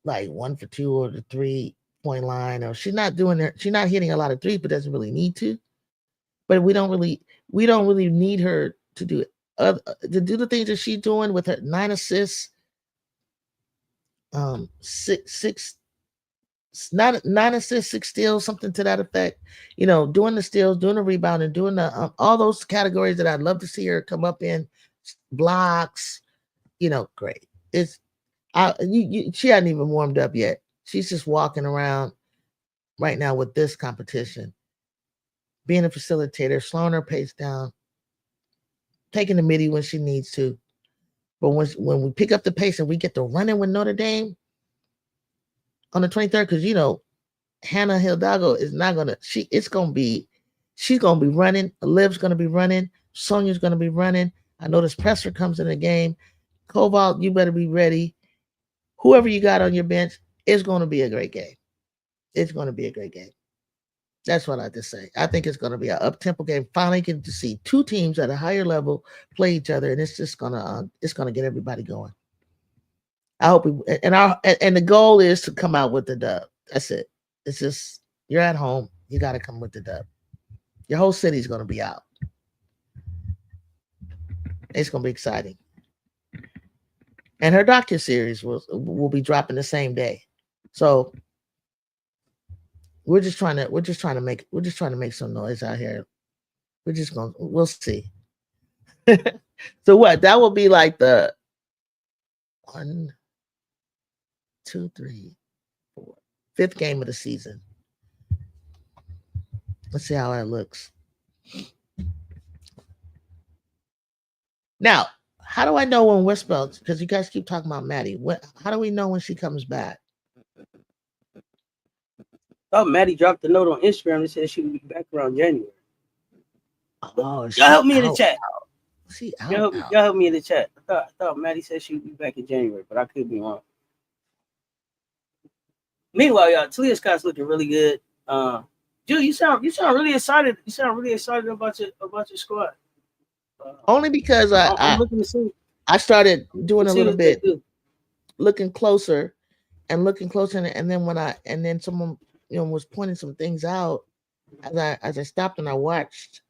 1 for 2 or the 3-point line, or she's not doing her. She's not hitting a lot of threes, but doesn't really need to. But we don't really need her to do it. To do the things that she's doing with her 9 assists, six, not 9 assists, 6 steals, something to that effect. Doing the steals, doing the rebound, and doing the all those categories that I'd love to see her come up in. Blocks, great. It's she hadn't even warmed up yet. She's just walking around right now with this competition, being a facilitator, slowing her pace down, taking the midi when she needs to. But when we pick up the pace and we get to running with Notre Dame on the 23rd, because Hannah Hidalgo is not gonna. She's gonna be running. Liv's gonna be running. Sonia's gonna be running. I know this Presser comes in the game. Koval, you better be ready. Whoever you got on your bench, it's going to be a great game. It's going to be a great game. That's what I just say. I think it's going to be an up-tempo game. Finally, get to see two teams at a higher level play each other, and it's just gonna get everybody going. I hope and the goal is to come out with the dub. That's it. It's just, you're at home. You got to come with the dub. Your whole city's going to be out. It's going to be exciting. And her docu-series will be dropping the same day. So we're just trying to make some noise out here. We'll see. So what? That will be like the 1, 2, 3, 4, 5th game of the season. Let's see how that looks. Now, how do I know when Westbelt? Because you guys keep talking about Maddie. How do we know when she comes back? Oh, Maddie dropped a note on Instagram and said she would be back around January. Oh, y'all help me in the chat. Y'all help me in the chat. I thought Maddie said she would be back in January, but I could be wrong. Meanwhile, y'all, Talia Scott's looking really good. Juju, you sound really excited. You sound really excited about your squad. Only because I'm looking to see. I started doing a little bit, looking closer, and then someone was pointing some things out as I stopped and I watched.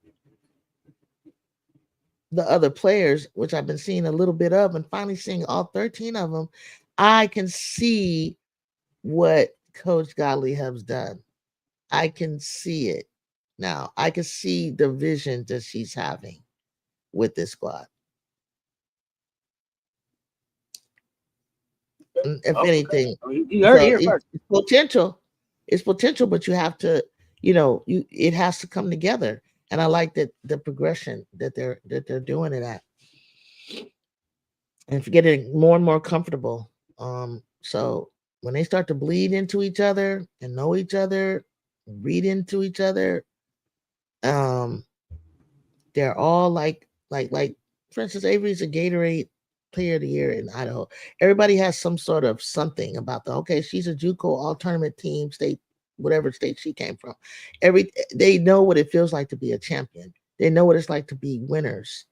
the other players, which I've been seeing a little bit of, and finally seeing all 13 of them, I can see what Coach Godley has done. I can see it now. I can see the vision that she's having with this squad. If Oh, okay. anything, Oh, you heard it so here first. it's potential. It's potential, but you have to, it has to come together. And I like that the progression that they're doing it at, and it's getting more and more comfortable. So when they start to bleed into each other and know each other, read into each other, um, they're all like for instance, Avery's a Gatorade player of the year in Idaho. Everybody has some sort of something about the okay, she's a JUCO all tournament team, state, whatever state she came from. They know what it feels like to be a champion. They know what it's like to be winners.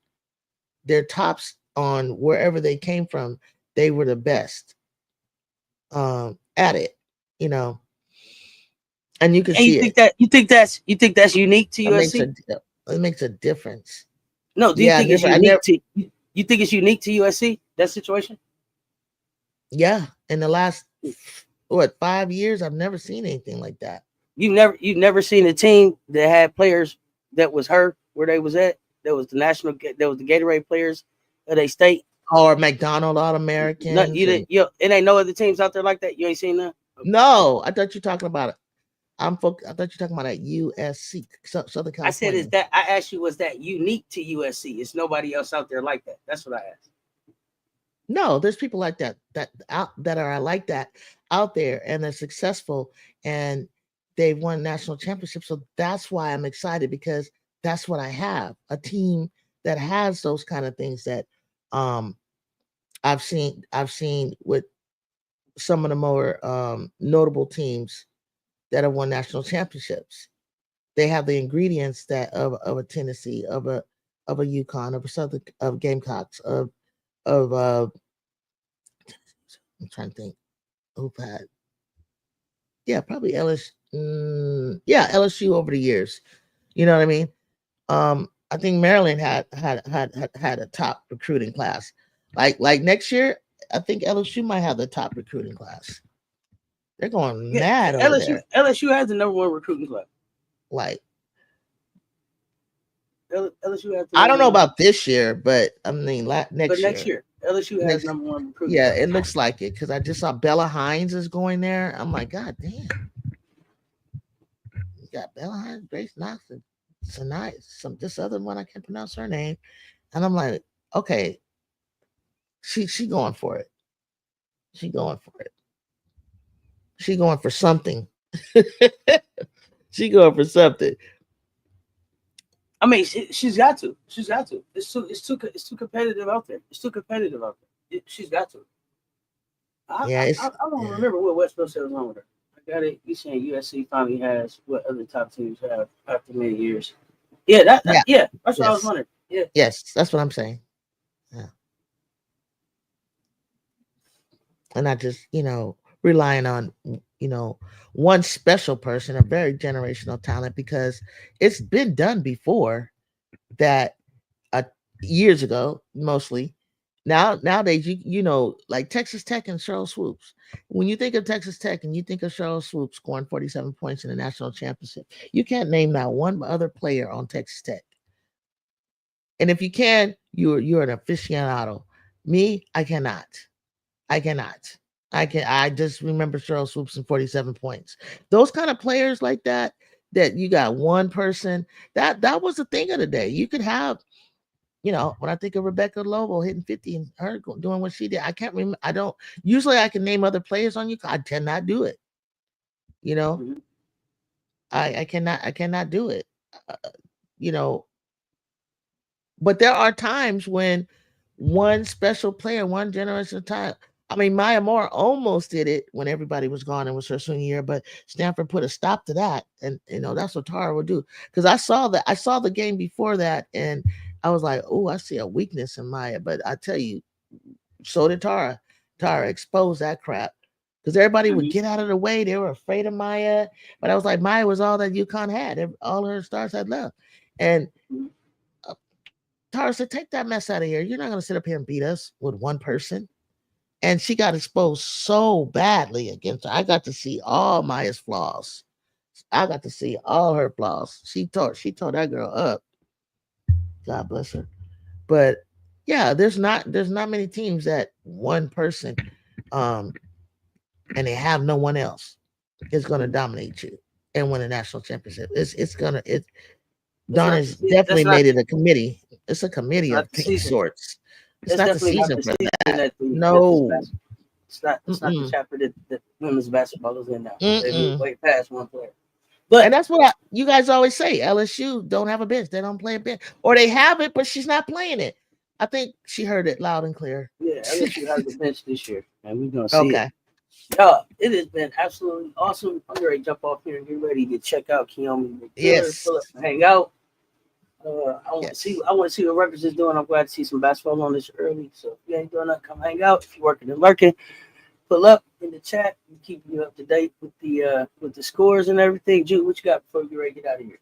They're tops on wherever they came from. They were the best at it, you know, and you can And see it. you think that's unique to It makes USC? a difference. No, do you Yeah, think it's I never unique to you think it's unique to USC, that situation? yeah, in the last what 5 years, I've never seen anything like that. You've never seen a team that had players that was hurt where they was at. That was the Gatorade players of they state. Or McDonald All Not Americans you and didn't you it ain't no other teams out there like that. You ain't seen that. Okay. no, I thought you were talking about it. I thought you were talking about at USC, Southern I said is California. that I asked you was that unique to USC? It's nobody else out there like that. That's what I asked. No, there's people like that are like that out there, and they're successful, and they've won national championships. So that's why I'm excited, because that's what I have, a team that has those kind of things that um I've seen with some of the more notable teams that have won national championships. They have the ingredients that of a Tennessee, of a Yukon, of a Southern, of Gamecocks, of I'm trying to think who had, yeah, probably LSU. Yeah, LSU over the years. You know what I mean? I think Maryland had a top recruiting class. Like next year, I think LSU might have the top recruiting class. They're going Yeah, mad over LSU there. LSU has the number one recruiting club. Like LSU has the I number don't know one, about this year, but I mean but next next year. year LSU has Next, number one recruiting yeah, club. it looks like it because I just saw Bella Hines is going there. I'm like, God damn, you got Bella Hines, Grace Knox, and Sanai, some this other one I can't pronounce her name, and I'm like, okay, she going for it. She going for it. She going for something. She going for something. I mean, she's got to. She's got to. It's too competitive out there. It's too competitive out there. She's got to. Yeah, I don't yeah, remember what Westfield said was wrong with her. I got it. You saying USC finally has what other top teams have after many years? Yeah, yeah, yeah. That's what I was yes, wondering. Yeah. yes. That's what I'm saying. Yeah. And not just relying on one special person, a very generational talent, because it's been done before that uh, years ago, mostly. Nowadays, like Texas Tech and Cheryl Swoops. When you think of Texas Tech and you think of Cheryl Swoops scoring 47 points in the national championship, you can't name that one other player on Texas Tech. And if you can, you're an aficionado. Me, I cannot. I cannot. I just remember Cheryl Swoops and 47 points. Those kind of players like that you got one person, that was the thing of the day. You could have, when I think of Rebecca Lobo hitting 50 and her doing what she did, I can't remember. I don't usually I can name other players on you. I cannot do it. You know, Mm-hmm. I cannot do it. Uh, you know, but there are times when one special player, one generation of time. I mean, Maya Moore almost did it when everybody was gone. It was her senior year, but Stanford put a stop to that, and that's what Tara would do. Because I saw the game before that, and I was like, oh, I see a weakness in Maya. But I tell you, so did Tara. Tara exposed that crap because everybody would Mm-hmm. get out of the way. They were afraid of Maya, but I was like, Maya was all that UConn had. All her stars had left, and Tara said, take that mess out of here. You're not going to sit up here and beat us with one person. And she got exposed so badly against her. I got to see all Maya's flaws. I got to see all her flaws. She tore that girl up. God bless her. But yeah, there's not many teams that one person um and they have no one else is gonna dominate you and win a national championship. It's That's not Donna's the definitely made it a committee. It's a that's committee not of the season. sorts. It's It's not the definitely not season the for season that. that this No. basketball. It's not the Mm-mm. chapter that women's basketball is in now. They moved Mm-mm. way past one player. And But that's what you guys always say. LSU don't have a bench. They don't play a bench. Or they have it, but she's not playing it. I think she heard it loud and clear. yeah, LSU has the bench this year, and we're gonna see it. Okay. Yeah, it has been absolutely awesome. I'm ready to jump off here and get ready to check out Keomi McMiller, Yes. pull up and hang out. I want to Yes. see. I want to see what Rutgers is doing. I'm glad to see some basketball on this early. So if you ain't doing nothing, come hang out. If you're working and lurking, pull up in the chat. We keep you up to date with the scores and everything. Jude, what you got before you ready to get out of here?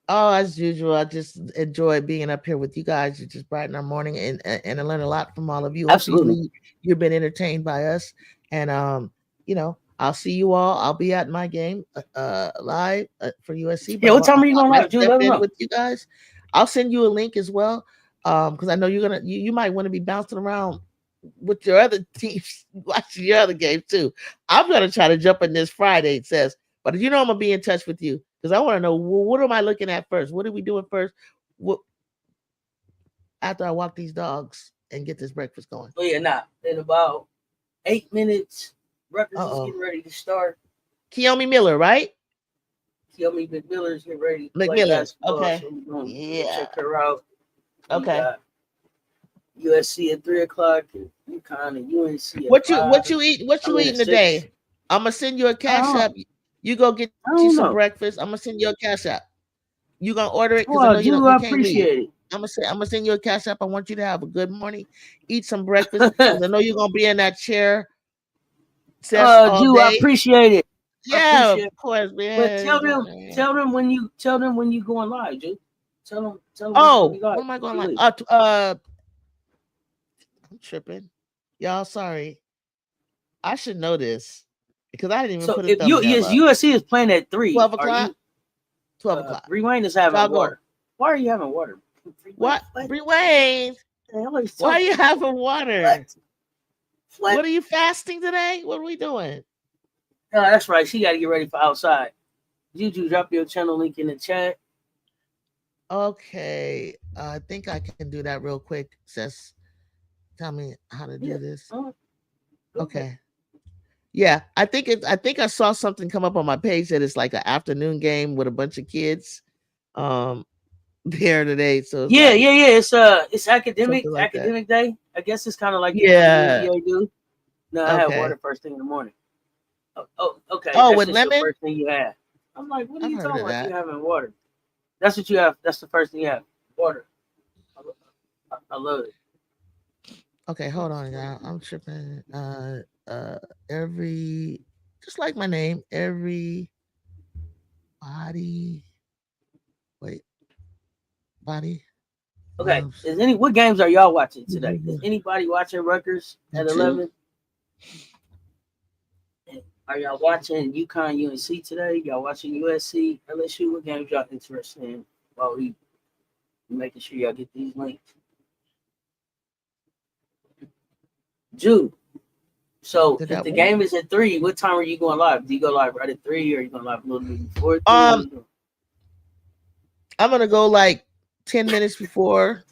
Oh, as usual, I just enjoy being up here with you guys. You just brighten our morning, and I learn a lot from all of you. Absolutely. Hopefully, you've been entertained by us, and I'll see you all. I'll be at my game live for USC, but Yeah, what time are you going I might live, Jude? step Let them in know. with you guys. I'll send you a link as well, because I know you might want to be bouncing around with your other teams, watching your other games too. I'm gonna try to jump in this Friday, it says, but I'm gonna be in touch with you because I want to know what am I looking at first? What are we doing first? What after I walk these dogs and get this breakfast going? Oh yeah, nah. In about 8 minutes, Rutgers Uh is oh, getting ready to start. Keomi Miller, right? Keomi McMiller's getting ready to play McMiller. basketball, Okay. so we're gonna go Yeah. check her out. We Okay. got USC at 3 o'clock, and UConn and UNC at What you five. what you eat? What I you mean at eating six. today? I'm gonna send you a I cash don't, app. You go get I you don't some know. breakfast. I'm gonna send you a cash app. You gonna order it because I Oh, know you don't. Jude, You I can't leave. appreciate I'm gonna send you a cash app. I want you to have a good morning, eat some breakfast it. because I know you're gonna be in that chair, Cess, all Jude, I day. appreciate it. I Yeah, appreciate of it. course, But man. tell them when you going live, Jude. Tell them when you gonna be Oh, live what am I going before you like? leave. I'm tripping, y'all. Sorry, I should know this because I didn't even So put a if you thumbnail yes, up. USC is playing at 3, 12 are o'clock. you 12 o'clock. Bree Wayne is So having I'll go. water. Why are you having water? Bree Wayne, What, Bree Wayne? the hell are you Why are talking you about? having water? What? What What? are you fasting today? What are we doing? No, that's right. She got to get ready for outside. Juju, drop your channel link in the chat. Okay, I think I can do that real quick. Says, tell me how to Yeah. do this. Go ahead. Okay. Yeah, I think I saw something come up on my page that it's like an afternoon game with a bunch of kids um there today. So it's Yeah, like yeah, yeah. It's something like that. academic day. I guess it's kind of like what the Yeah. WNBA do. No, I had Okay. water first thing in the morning. Okay. Oh, That's with just your lemon? first thing you have. I'm like, what are I've you heard talking of about? You that. having water? That's what you have. That's the first thing you have. Water. I love it. Okay, hold on, y'all. I'm tripping. Uh every just like my name, everybody. Wait, body Okay. loves What games are y'all watching today? Is you anybody watching Rutgers at too. 11? Are y'all watching UConn UNC today? Y'all watching USC LSU? What games y'all interested in? While we making sure y'all get these links. Jude. So Did if that the work? game is at 3, what time are you going live? Do you go live right at 3, or are you going live a little bit before 3? What are Um, you doing? I'm gonna go like 10 minutes before,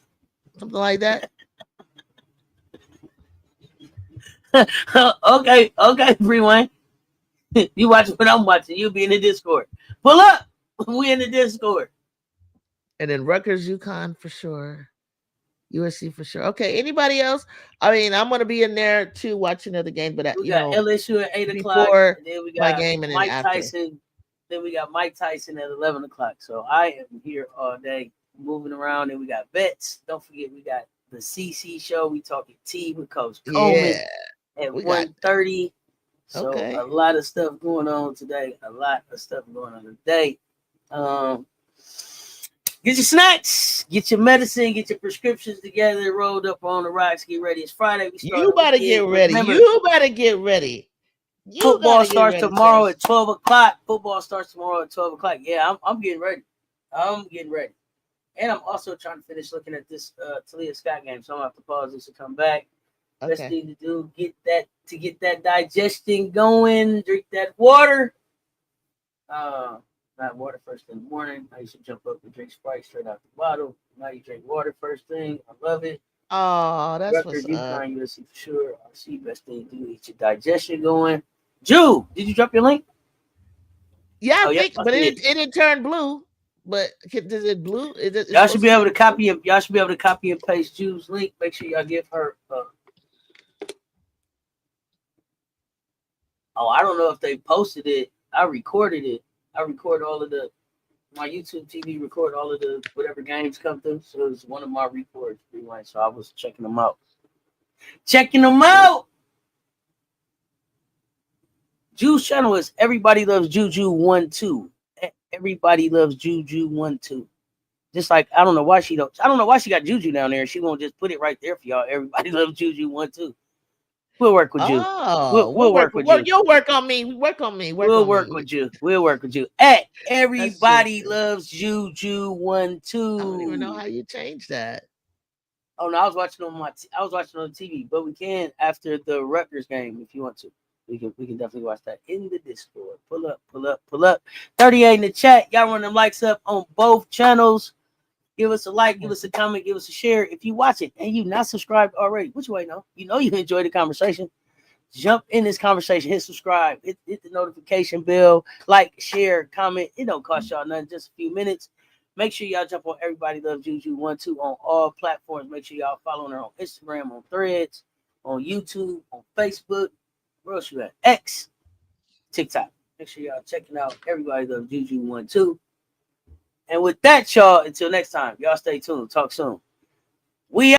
something like that. Okay, Free Wayne. You watch what I'm watching. You'll be in the Discord. Pull up. We in the Discord. And then Rutgers, UConn for sure. USC for sure. Okay. Anybody else? I mean, I'm gonna be in there too watching the game, but We got LSU at 8 o'clock, before and then we my got game and then Mike after. Tyson. Then we got Mike Tyson at 11 o'clock. So I am here all day moving around, and we got bets. Don't forget, we got the CC show. We talking tea with Coach Coleman Yeah, at we got 1:30. So a okay. lot of stuff going on today. A lot of stuff going on today. Um, Get your snacks, get your medicine, get your prescriptions together, rolled up on the rocks. Get ready. It's Friday. We start. You better get ready. Remember, you better get ready. You football gotta get starts ready, tomorrow Cess. at 12 o'clock. Football starts tomorrow at 12 o'clock. Yeah, I'm getting ready. I'm getting ready. And I'm also trying to finish looking at this Talia Scott game. So I'm gonna have to pause this and come back. Okay. Best thing to do, get that digestion going, drink that water. Not water first thing in the morning. I used to jump up and drink Sprite straight out the bottle. Now you drink water first thing. I love it. Oh, that's Rutgers, what's up. UConn, USC for sure. I see best thing to do, get your digestion going. Jew, did you drop your link? Yeah, I Oh, think, I but see it didn't turn blue. But is it blue? It's Y'all should supposed be to able to turn copy him. Y'all should be able to copy and paste Jew's link. Make sure y'all give her. Oh, I don't know if they posted it. I recorded it. I record all of my YouTube TV. Record all of the whatever games come through. So it's one of my records. So I was checking them out. Jew's channel is Everybody Loves Juju 1-2. Everybody loves Juju 1-2. Just like I don't know why she got Juju down there. She won't just put it right there for y'all. Everybody loves Juju 1-2. We'll work with you. We'll work with you. You'll work on me. Work on me. We'll work with you. We'll work with you. At Everybody Loves Juju 1-2. I don't even know how you change that. Oh no, I was watching on TV, but we can after the Rutgers game if you want to. We can definitely watch that in the Discord. Pull up. 38 in the chat. Y'all run them likes up on both channels. Give us a like, give us a comment, give us a share. If you watch it and you not subscribed already, which way no? You know you enjoy the conversation. Jump in this conversation, hit subscribe, hit the notification bell, like, share, comment. It don't cost y'all nothing, just a few minutes. Make sure y'all jump on Everybody Loves Juju 1-2 on all platforms. Make sure y'all following her on Instagram, on Threads, on YouTube, on Facebook. Where else you at? X, TikTok. Make sure y'all checking out Everybody Loves Juju 1-2. And with that, y'all, until next time, y'all stay tuned. Talk soon. We